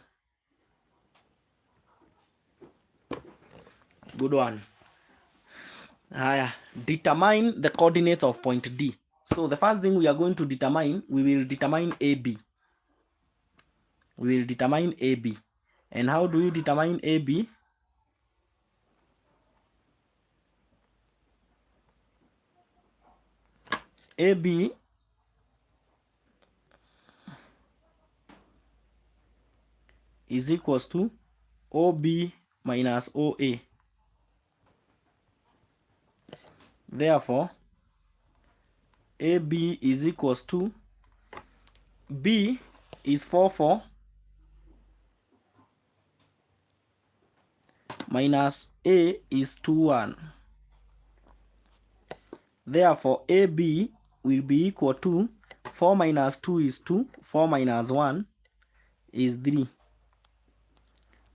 Good one. Haya, determine the coordinates of point D. So the first thing we are going to determine, we will determine AB. We will determine AB. And how do you determine AB? AB is equals to OB minus OA. Therefore, AB is equals to B is 4 4 minus A is 2 1. Therefore, AB will be equal to 4 minus 2 is 2, 4 minus 1 is 3.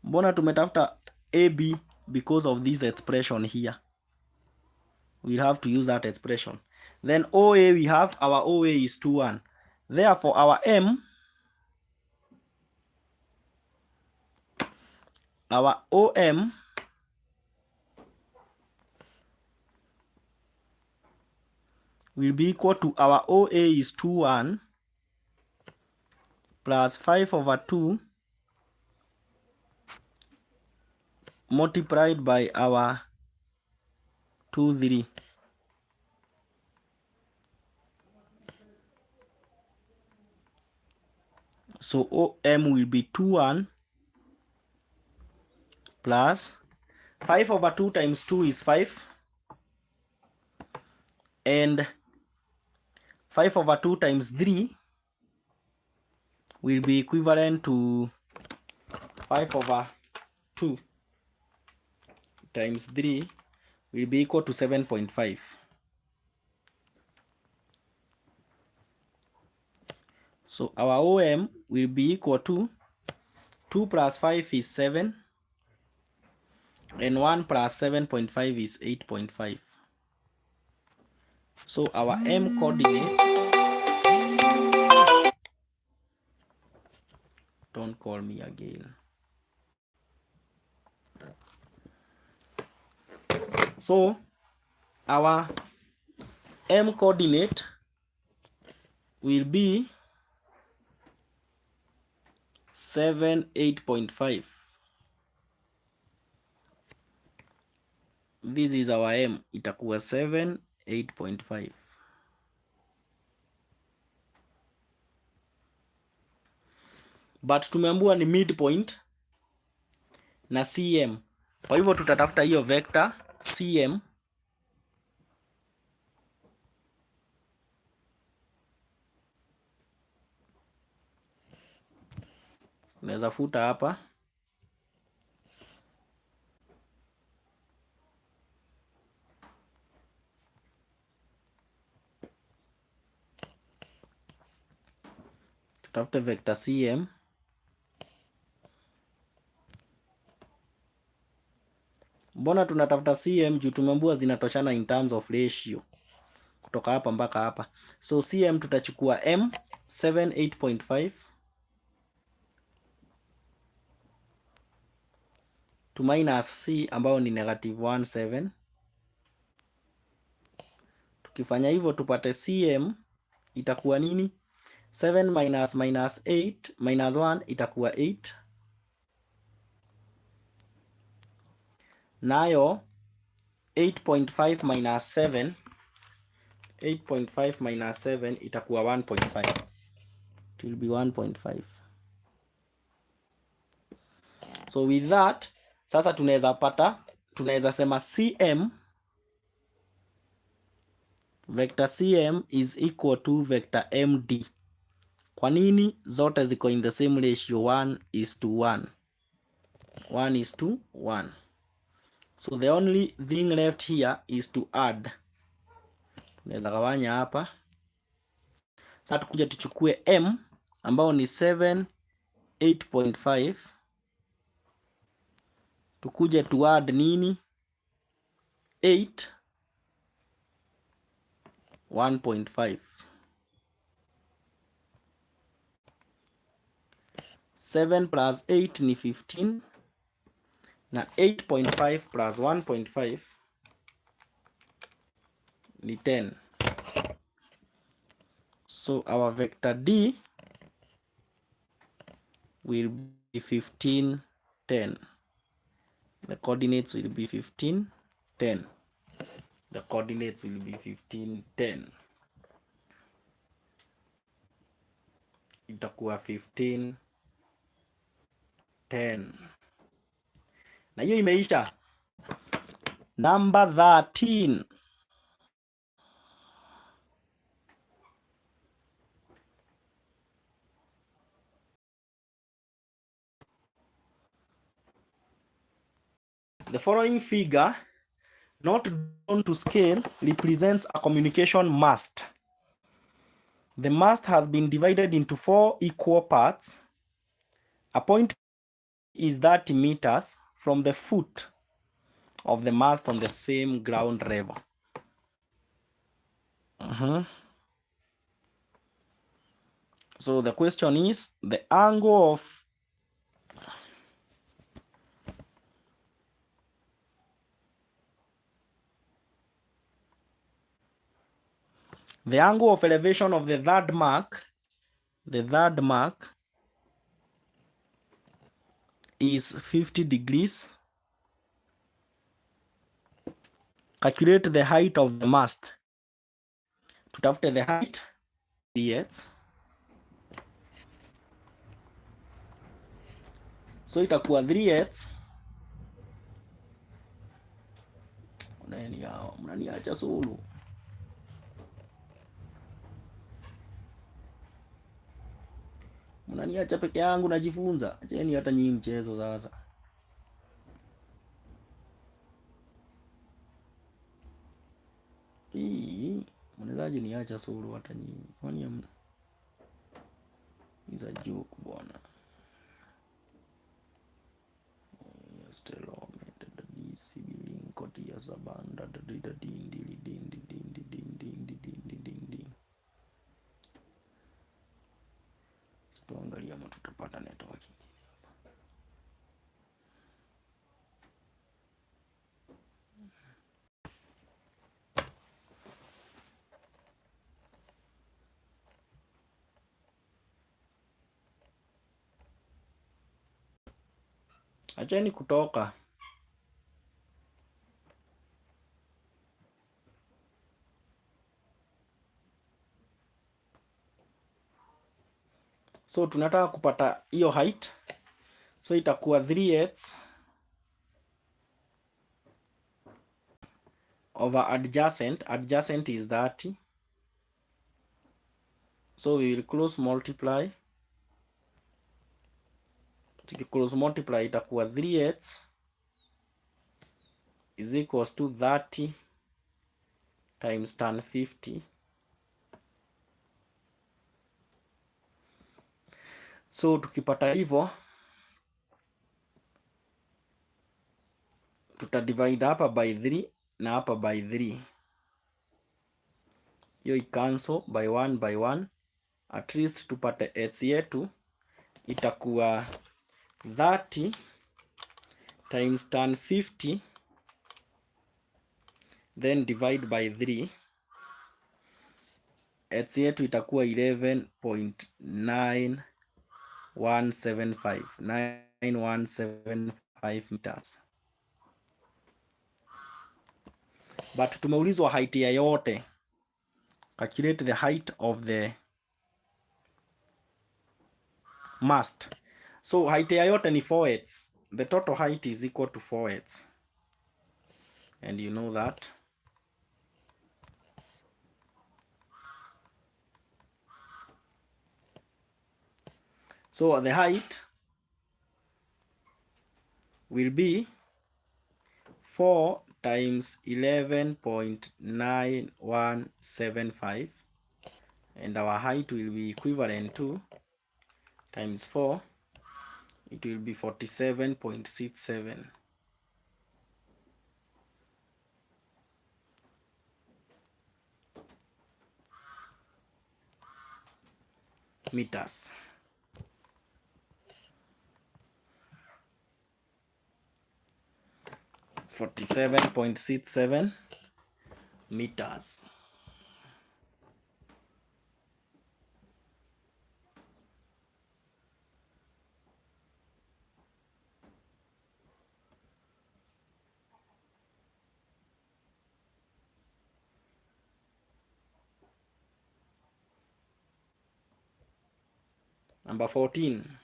Mbona tumetafuta AB? Because of this expression here. We'll have to use that expression. Then OA, we have our OA is 2 1. Therefore, our OM will be equal to our OA is 2 1 plus 5/2 multiplied by our 2 3. So OM will be 21 plus 5 over 2 times 2 is 5. And 5 over 2 times 3 will be equivalent to 5 over 2 times 3 will be equal to 7.5. So our OM will be equal to 2 plus 5 is 7, and 1 plus 7.5 is 8.5. So our M coordinate, don't call me again. So our M coordinate will be 8.5. This is our M, itakuwa 8.5. But tumeambiwa ni midpoint na CM. Kwa hivyo tutatafuta hiyo vector CM. Unaweza futa hapa. Tutafute vector CM. Mbona tunatafuta CM? Juu tumeambiwa zinatoshana in terms of ratio kutoka hapa mpaka hapa. So CM tutachukua M 8.5 to minus C ambayo ni -17. Tukifanya hivyo tupate CM itakuwa nini? 7 minus 8 minus 1 itakuwa 8. Nayo 8.5 minus 7, 8.5 minus 7 itakuwa 1.5. It will be 1.5. So with that, sasa tunaweza sema CM, vector CM is equal to vector MD. Kwa nini? Zote ziko in the same ratio, 1:1. 1:1. So the only thing left here is to add. Tunaweza gawanya hapa. Sasa tukuje tuchukue M ambao ni 8.5. Tukuje tu add nini? 8, 1.5. 7 plus 8 ni 15. Na 8.5 plus 1.5 ni 10. So our vector D will be 15, 10. The coordinates will be 15, 10. The coordinates will be 15, 10. Itakuwa 15, 10. Na hiyo imeisha. Number 13. The following figure, not drawn to scale, represents a communication mast. The mast has been divided into 4 equal parts. A point is 30 meters from the foot of the mast on the same ground level. So the question is the angle of elevation of the third mark. The third mark is 50 degrees. Calculate the height of the mast. Tutafute the height. Yes. So itakuwa 3x. Nani hao? Mnaniacha solo. Mnaniacha peke yangu najifunza. Acheni hata nyinyi mchezo sasa. Hii mnawezaje niacha solo hata nyinyi? Kwani hamna? Is a joke bwana. Stelo method DC billing kodi ya zabanda dida dindi dindi dindi dindi dindi dindi. Tuangalia kama tutapata network. Acheni kutoka. So tunataka kupata hiyo height. So itakuwa 3x over adjacent. Adjacent is 30. So we will close multiply. Tuki close multiply itakuwa 3x is equals to 30 times tan 50. So tukipata hivyo tutadivide hapa by 3 na hapa by 3. Hiyo icancel by 1 at least tupate x yetu itakuwa 30 times tan 50 then divide by 3. X yetu itakuwa 11.9175 meters. But tumeulizwa height ya yote. Calculate the height of the mast. So height ya yote ni 4x. The total height is equal to 4x. And you know that. So the height will be 4 times 11.9175, and our height will be equivalent to times 4, it will be 47.67 meters. .67 meters. Number 14.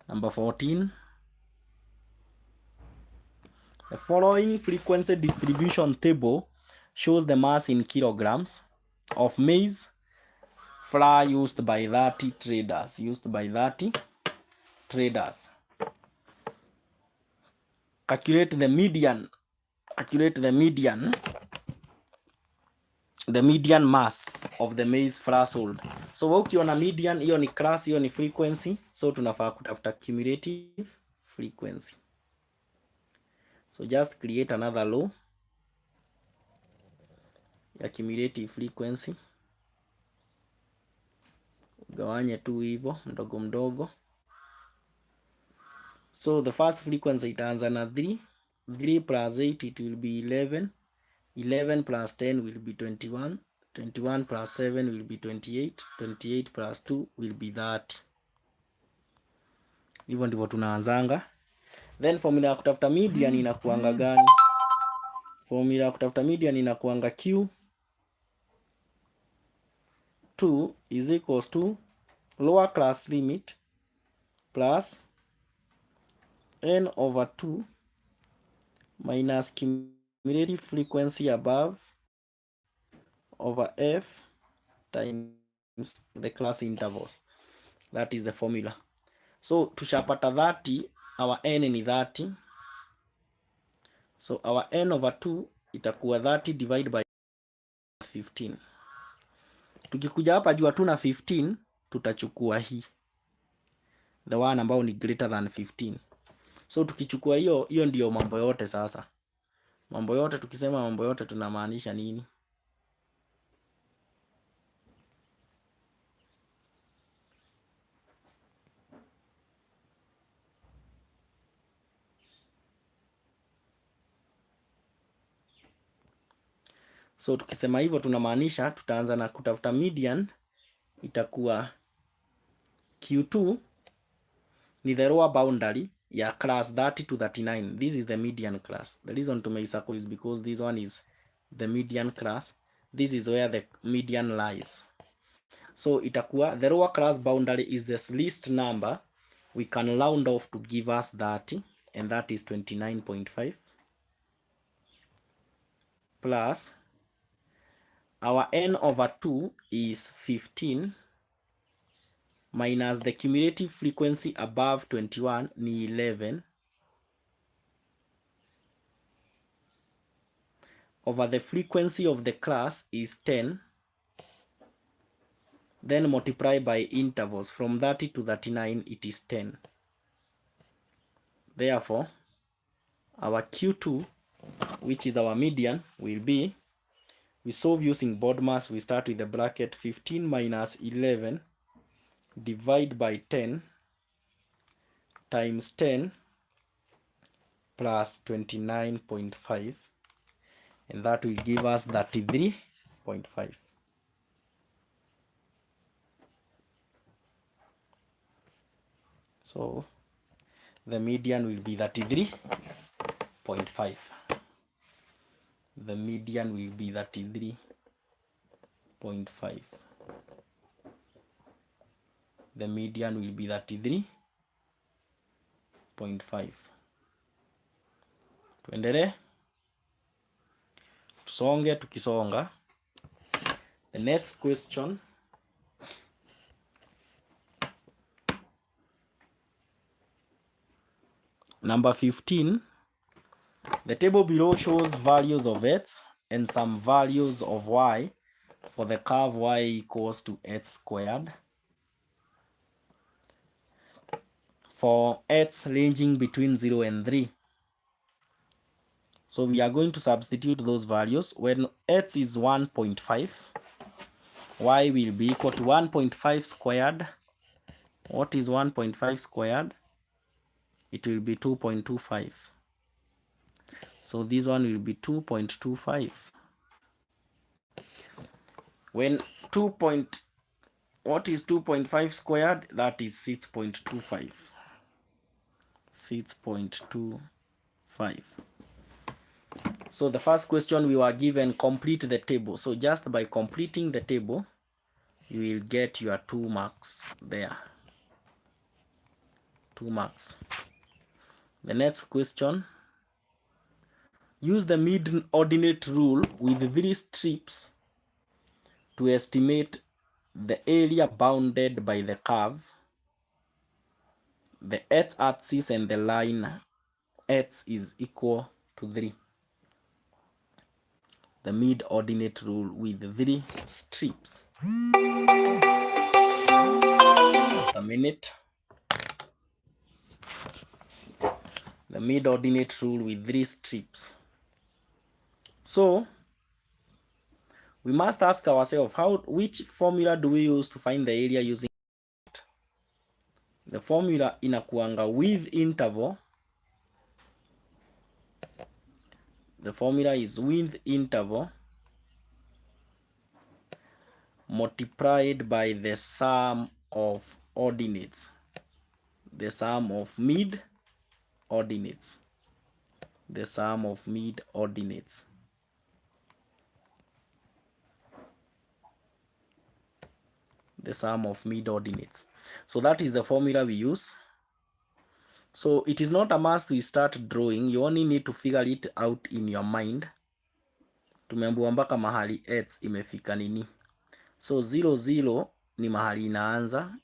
Number 14. The following frequency distribution table shows the mass in kilograms of maize flour used by 30 traders. Calculate the median. The median mass of the maize flour sold. So ukiona median, hiyo ni class, hiyo ni frequency. So tunafaa kutafuta cumulative frequency. So just create another law ya cumulative frequency. Gawanye tu hivyo mdogo mdogo. So the first frequency itaanza na 3. 3 plus 8 it will be 11. 11 plus 10 will be 21. 21 plus 7 will be 28. 28 plus 2 will be 30. Hivyo ndivyo tunaanzanga. Then formula ya kutafuta median inakuanga gani? Formula ya kutafuta median inakuanga Q 2 is equals to lower class limit plus n over 2 minus cumulative frequency above over f times the class intervals. That is the formula. So tushapata 30, our n ni 30. So our n over 2 itakuwa 30 divided by 15. Tukikuja hapa juu hatuna 15, tutachukua hii, the one ambao ni greater than 15. So tukichukua hiyo ndio mambo yote sasa. Mambo yote, tukisema mambo yote tunamaanisha nini? So tukisema hivyo tunamaanisha tutaanza na kutafuta median. Itakuwa Q2 ni the lower boundary ya class 30 to 39. This is the median class. The reason to make circle is because this one is the median class. This is where the median lies. So itakuwa the lower class boundary is the least number we can round off to give us 30, and that is 29.5 plus our n over 2 is 15 minus the cumulative frequency above 21 ni 11 over the frequency of the class is 10, then multiply by intervals from 30 to 39, it is 10. Therefore our Q2, which is our median, will be, we solve using BODMAS. We start with the bracket 15 minus 11 divide by 10 times 10 plus 29.5, and that will give us 33.5. So the median will be 33.5. The median will be 33.5. The median will be 33.5. Tuendelee. Tusonge tukisonga. The next question. Number 15. The table below shows values of x and some values of y for the curve y equals to x squared. For x ranging between 0 and 3. So we are going to substitute those values. When x is 1.5, y will be equal to 1.5 squared. What is 1.5 squared? It will be 2.25. So this one will be 2.25. When what is 2.5 squared? That is 6.25. 6.25. So the first question we were given, complete the table. So just by completing the table, you will get your 2 marks there. 2 marks. The next question, use the mid-ordinate rule with 3 strips to estimate the area bounded by the curve, the x-axis, and the line x is equal to 3. The mid-ordinate rule with 3 strips. Just a minute. The mid-ordinate rule with 3 strips. So we must ask ourselves, which formula do we use to find the area using it? The formula inakuanga with interval. The formula is with interval multiplied by the sum of ordinates. The sum of mid-ordinates. The sum of mid-ordinates. the sum of mid ordinates. So that is the formula we use. So it is not a must we start drawing, you only need to figure it out in your mind. Tumeambiwa mpaka mahali x imefika nini. So 0 0 ni mahali inaanza,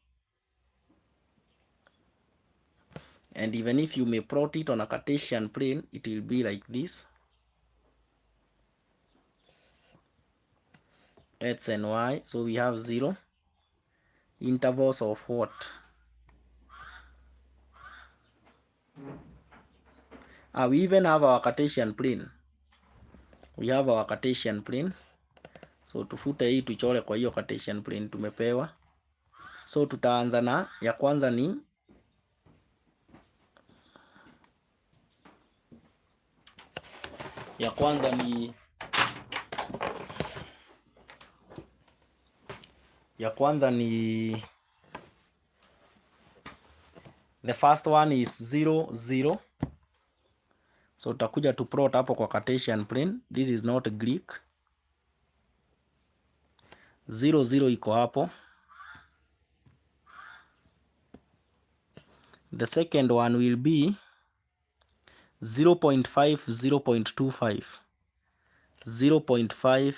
and even if you may plot it on a Cartesian plane, it will be like this. X and y, so we have 0 intervals of what? We even have our Cartesian plane. We have our Cartesian plane. So tufute hii tuchore kwa hiyo Cartesian plane tumepewa. So tutaanza na ya kwanza ni the first one is 0 0. So tutakuja to plot hapo kwa Cartesian plane. This is not Greek. 0 0 iko hapo. The second one will be 0.5 0.25 0.5 0.25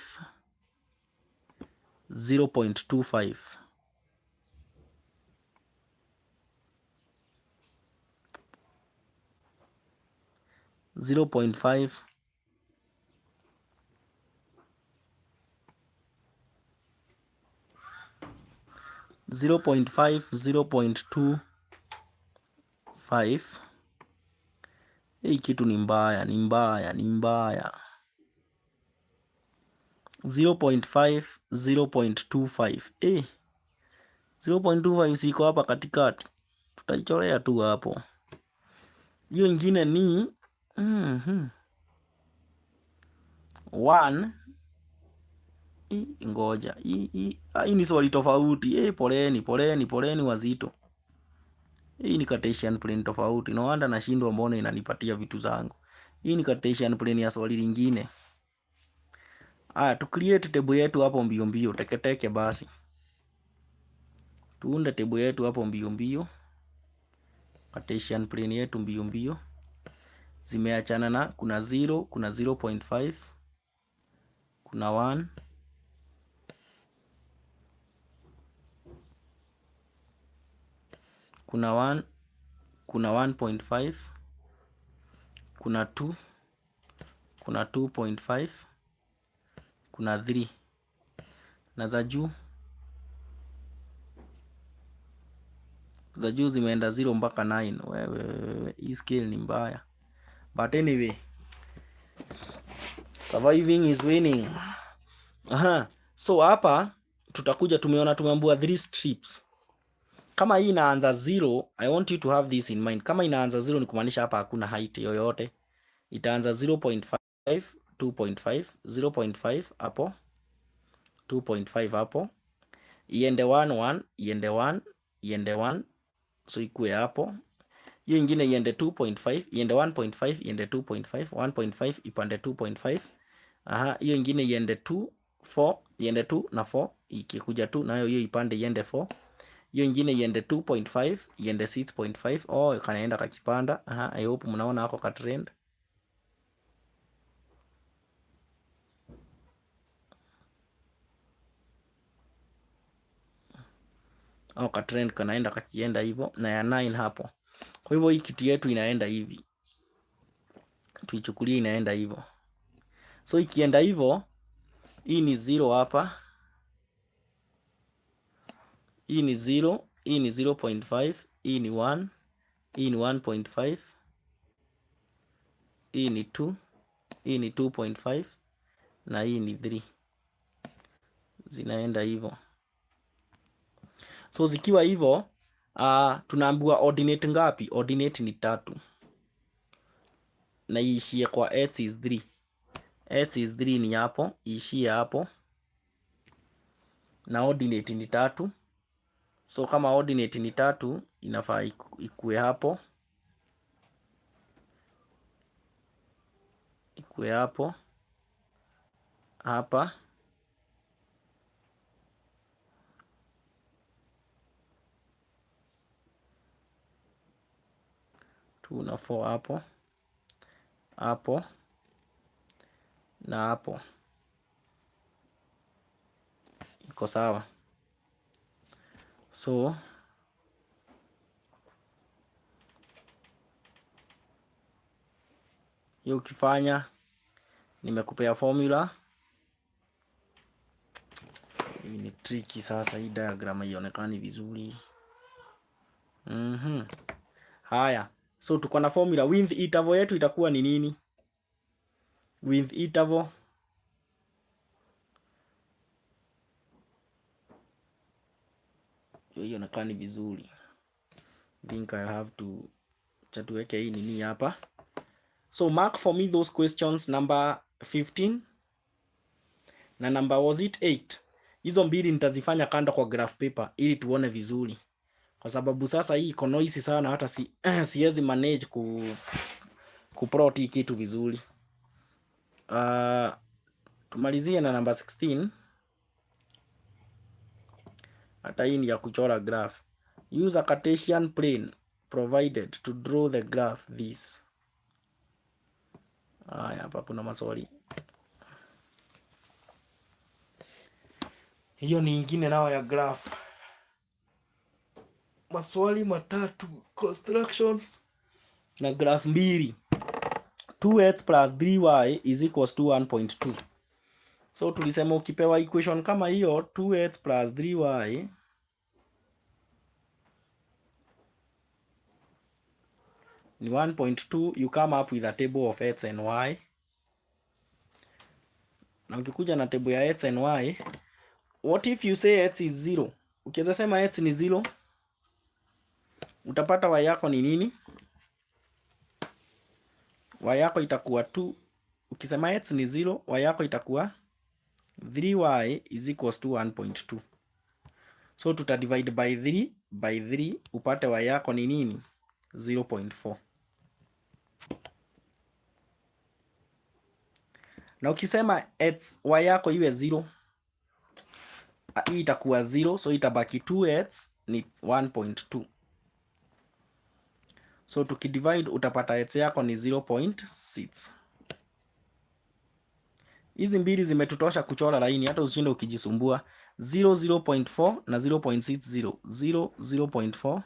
0.5 0.25. Hii kitu ni mbaya. 0.5 0.25. 0.25 siko hapa katikati, tutaichorea tu hapo. Hiyo ingine ni 1. Ngoja, hii ni swali tofauti. Poleni wazito. Hii ni Cartesian plane tofauti. No wonder nashindwa mbona inanipatia vitu zangu. Hii ni Cartesian plane ya swali lingine. Tu create table yetu hapo mbio mbio, teke basi. Tuunde table yetu hapo mbio mbio. Cartesian plane yetu mbio mbio. Zimeachana na kuna 0, kuna 0.5, kuna 1, kuna 1, kuna 1.5, kuna 2, kuna 2.5, kuna 3 na za juu zimeenda 0 mpaka 9. Wewe, hii scale ni mbaya, but anyway, surviving is winning. So hapa tutakuja, tumeambiwa 3 strips. Kama hii inaanza 0, I want you to have this in mind. Kama inaanza 0 ni kumaanisha hapa hakuna height yoyote. Itaanza 0.5, 2.5, 0.5 hapo, 2.5 hapo, iende 1 1, iende 1, iende 1, so ikue hapo. Hiyo ingine iende 2.5, iende 1.5, iende 2.5, 1.5 ipande 2.5. Hiyo ingine iende 2 4, iende 2 na 4, ikikuja 2 nayo hiyo ipande iende 4. Hiyo ingine iende 2.5, iende 6.5. Kanaenda kakipanda. I hope mnaona hako ka trend. Ka trend kanaenda kakienda hivyo, na ya 9 hapo. Kwa hivyo hii kitu yetu inaenda hivi, tuichukulie inaenda hivyo. So ikienda hivyo, hii ni 0 hapa, hii ni 0, hii ni 0.5, hii ni 1, hii ni 1.5, hii ni 2, hii ni 2.5 na hii ni 3. Zinaenda hivyo. So zikiwa hivyo, tunaambiwa ordinate ngapi? Ordinate ni 3. Na iishie kwa x is 3. X is 3 ni hapo, iishie hapo. Na ordinate ni 3. So kama ordinate ni 3, inafaa ikue hapo. Ikue hapo. Hapa. 2 na 4 hapo, hapo na hapo. Iko sawa? So hiyo ukifanya, nimekupea formula. Hii ni tricky sasa, hii diagram haionekani vizuri. Haya, so tuko na formula. Width interval yetu itakuwa ni nini? Width interval hiyo haionekani vizuri. Think I have to chatuweke hii nini hapa. So mark for me those questions number 15 na number was it 8. Hizo mbili nitazifanya kando kwa graph paper ili tuone vizuri, kwa sababu sasa hii iko noisy sana, hata siwezi manage kuplot hii kitu vizuri. Tumalizie na number 16. Hata hii ni ya kuchora graph. Use a Cartesian plane provided to draw the graph this. Hapa kuna maswali. Hiyo ni ingine nao ya graph. Maswali matatu, constructions na graph mbili. 2x plus 3y is equals to 1.2. So tulisema ukipewa equation kama hiyo 2x plus 3y ni 1.2, you come up with a table of x and y. Na ukikuja na table ya x and y, what if you say x is 0? Ukiweza sema x ni 0, utapata y yako ni nini? Y yako itakuwa 2. Ukisema x ni 0, y yako itakuwa 3y is equals to 1.2. So tutadivide by 3 upate y yako ni nini? 0.4. Na ukisema y yako iwe 0, hii itakuwa 0, so itabaki 2x ni 1.2. So tukidivide utapata x yako ni 0.6. Hizi mbili zimetutosha kuchora laini, hata usishinde ukijisumbua. 0.4 na 0.60. 0.4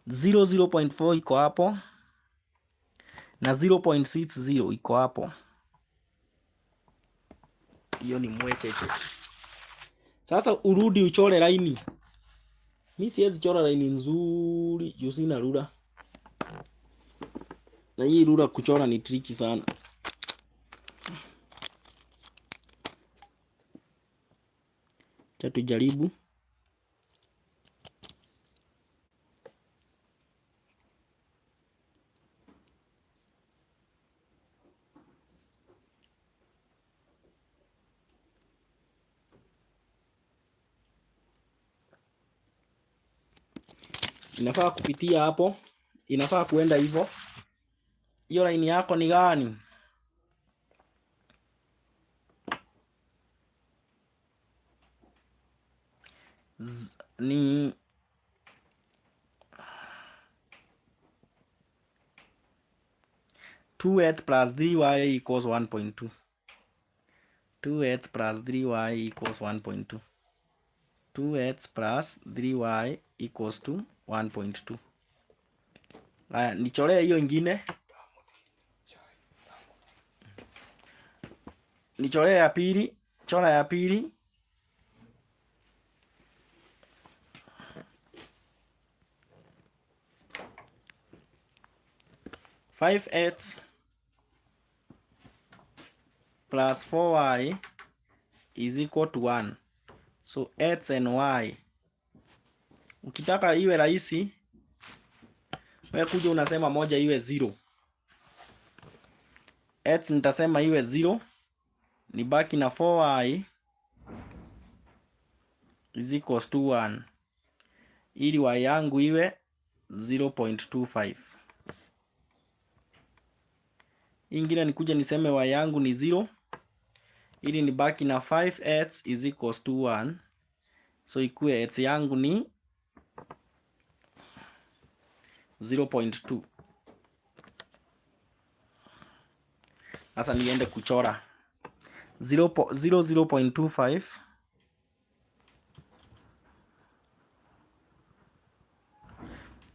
0.4 iko hapo na 0.60 iko hapo. Hiyo ni mwecheche. Sasa urudi uchore laini. Mimi siwezi chora laini nzuri juu sina rula. Na hii rula kuchora ni tricky sana. Cha tujaribu. Inafaa kupitia hapo. Inafaa kuenda hivyo. Hiyo line yako ni gani? Ni (2x plus 3y equals 1.2). 2x plus 3y equals 1.2. 2x plus 3y equals to 1.2. Haya, nicholee hiyo ingine. Nicholee ya pili. Chora ya pili. (5x plus 4y is equal to 1. So x and y. Ukitaka iwe rahisi, wewe kuja unasema moja iwe 0. X nitasema iwe 0. Nibaki na 4y is equals to 1. Ili y yangu iwe 0.25. Ingine nikuja niseme y yangu ni 0. Ili nibaki na 5x is equals to 1. So ikue x yangu ni 0.2. Sasa niende kuchora 0.25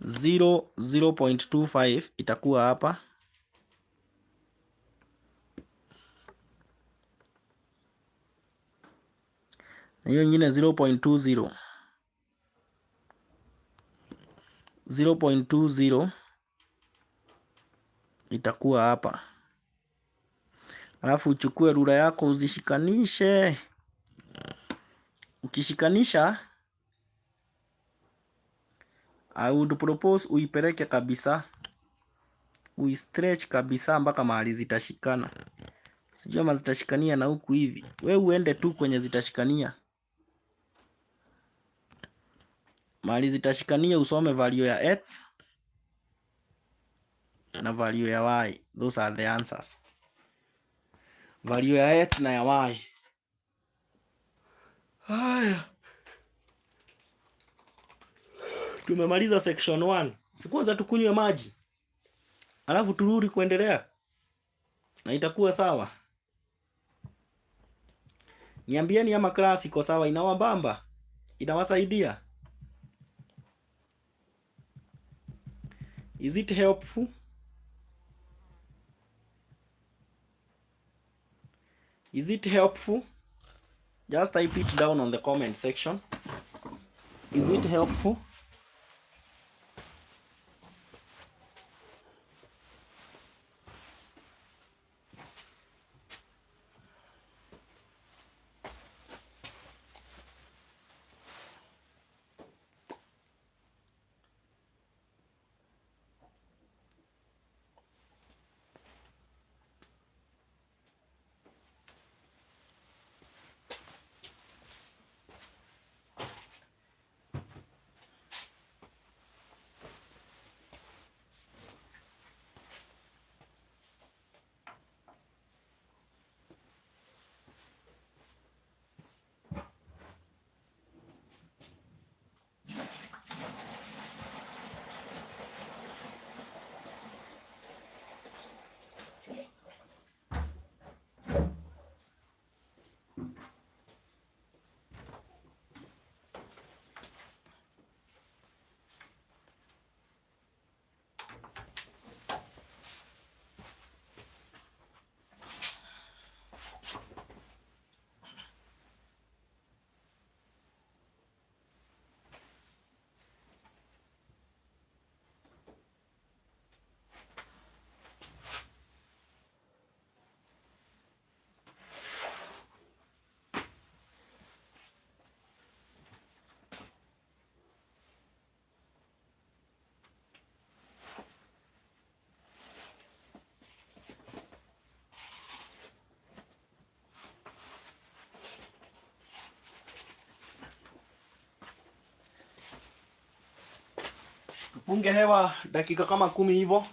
0.25 itakuwa hapa, na hiyo nyingine 0.20 itakuwa hapa. Alafu uchukue rula yako uzishikanishe. Ukishikanisha, I would propose uipeleke kabisa, uistretch kabisa mpaka mahali zitashikana. Sijui kama zitashikania na huku hivi. We uende tu kwenye zitashikania. Mahali zitashikania usome value ya x na value ya y. Those are the answers. Value ya x na ya y. Haya. Tumemaliza section 1. Sikwanza tukunywe maji, alafu turudi kuendelea na itakuwa sawa. Niambieni ama class iko sawa, inawabamba, inawasaidia. Is it helpful? Is it helpful? Just type it down on the comment section. Is it helpful? Tupunge hewa dakika kama 10 hivyo.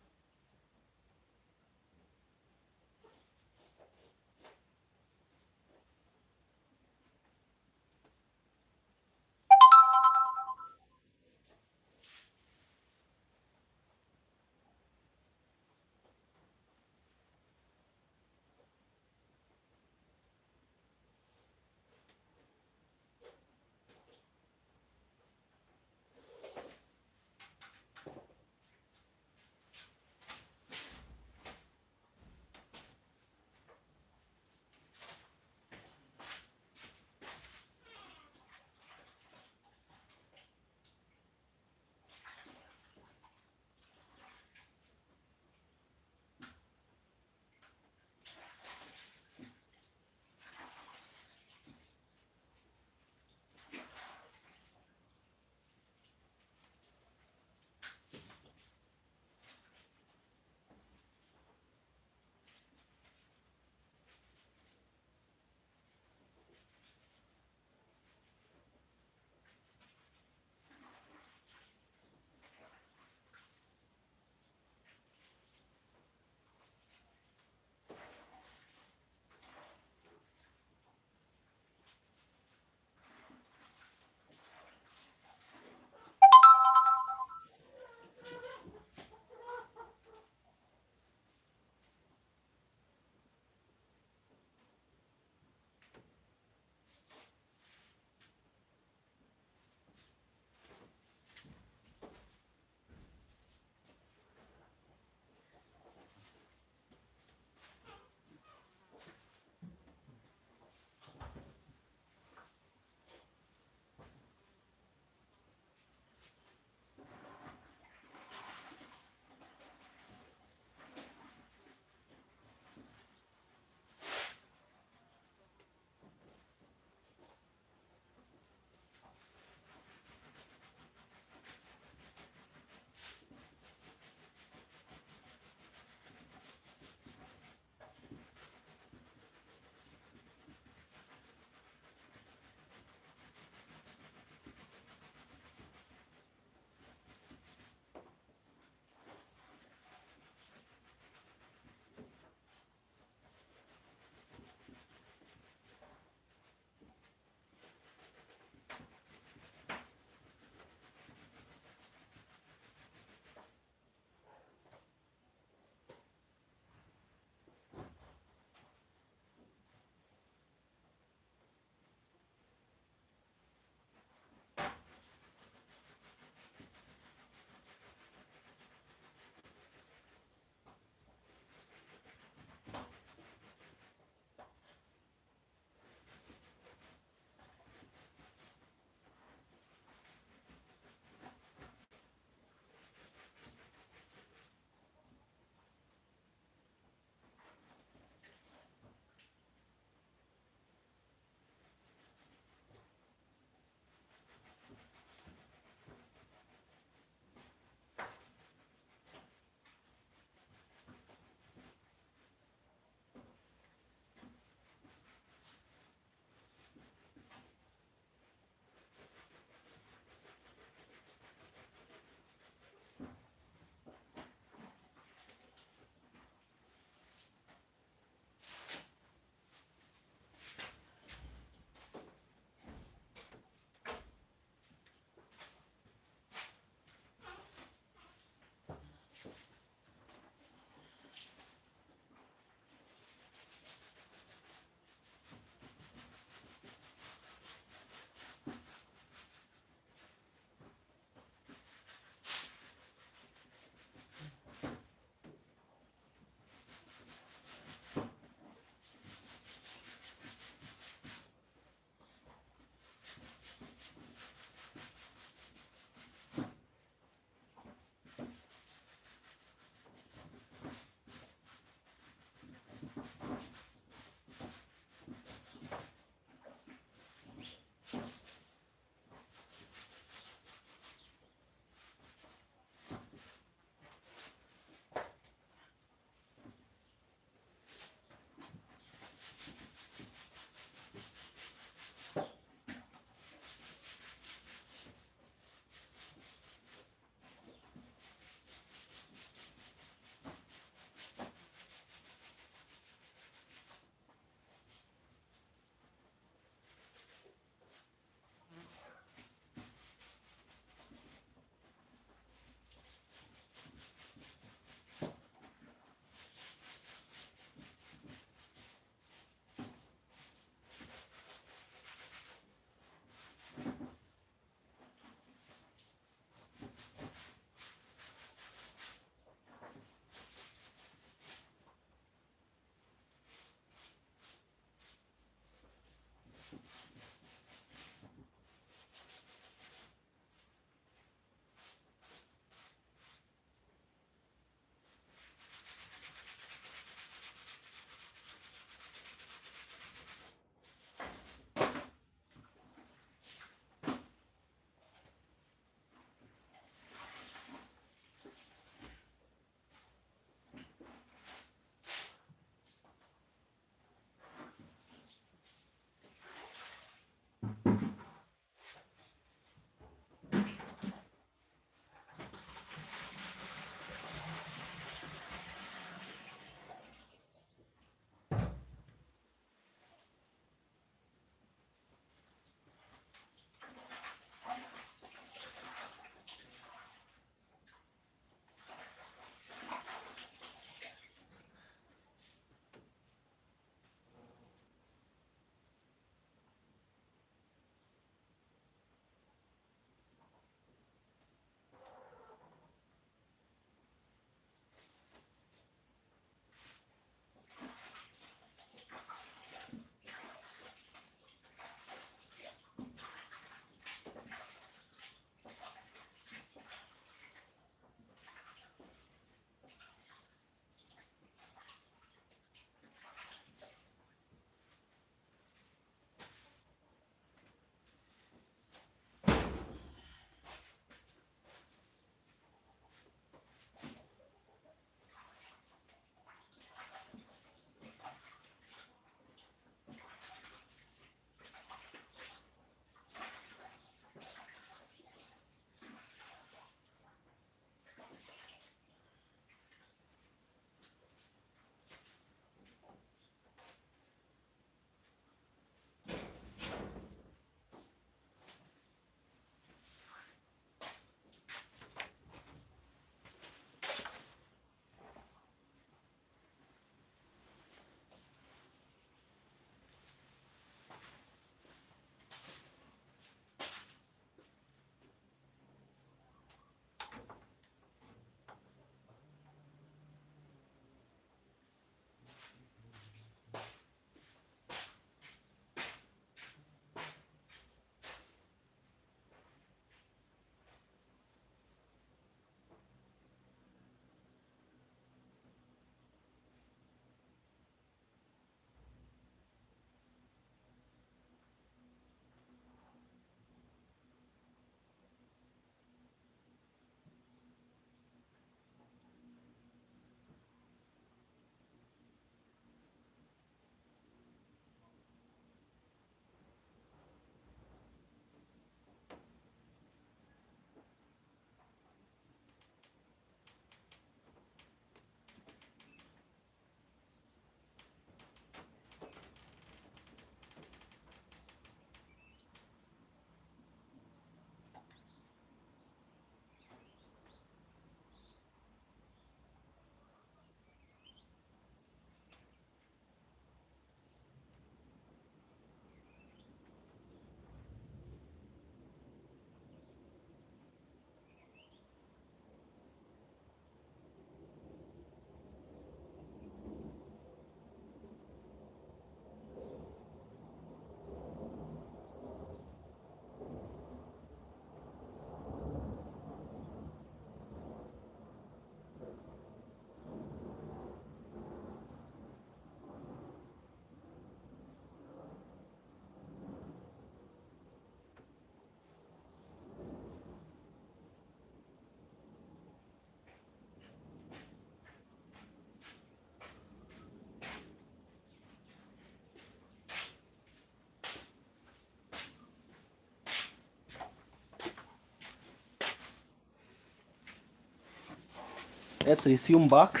let's resume back.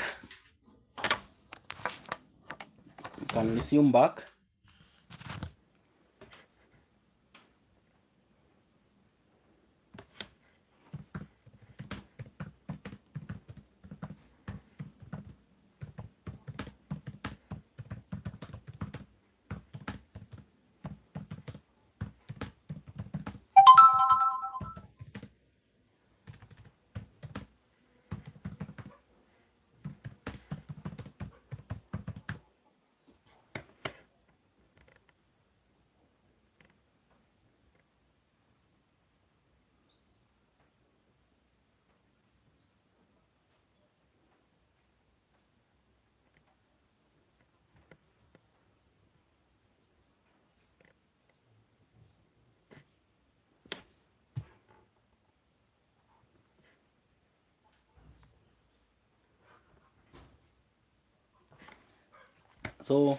You can resume back. So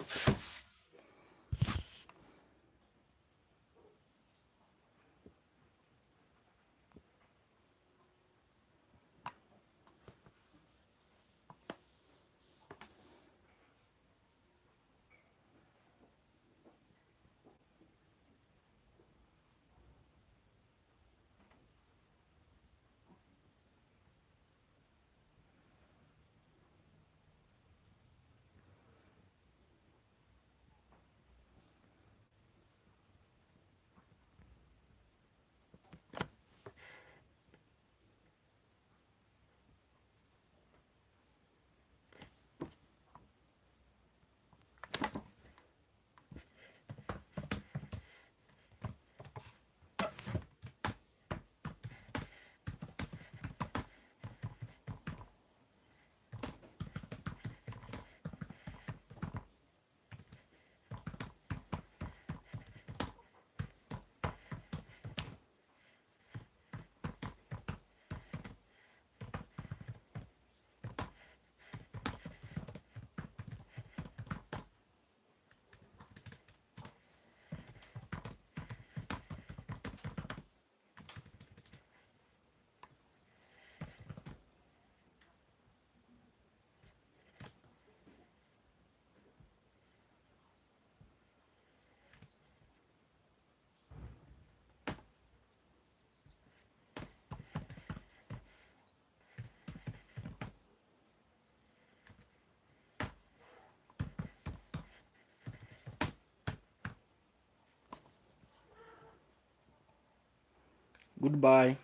goodbye.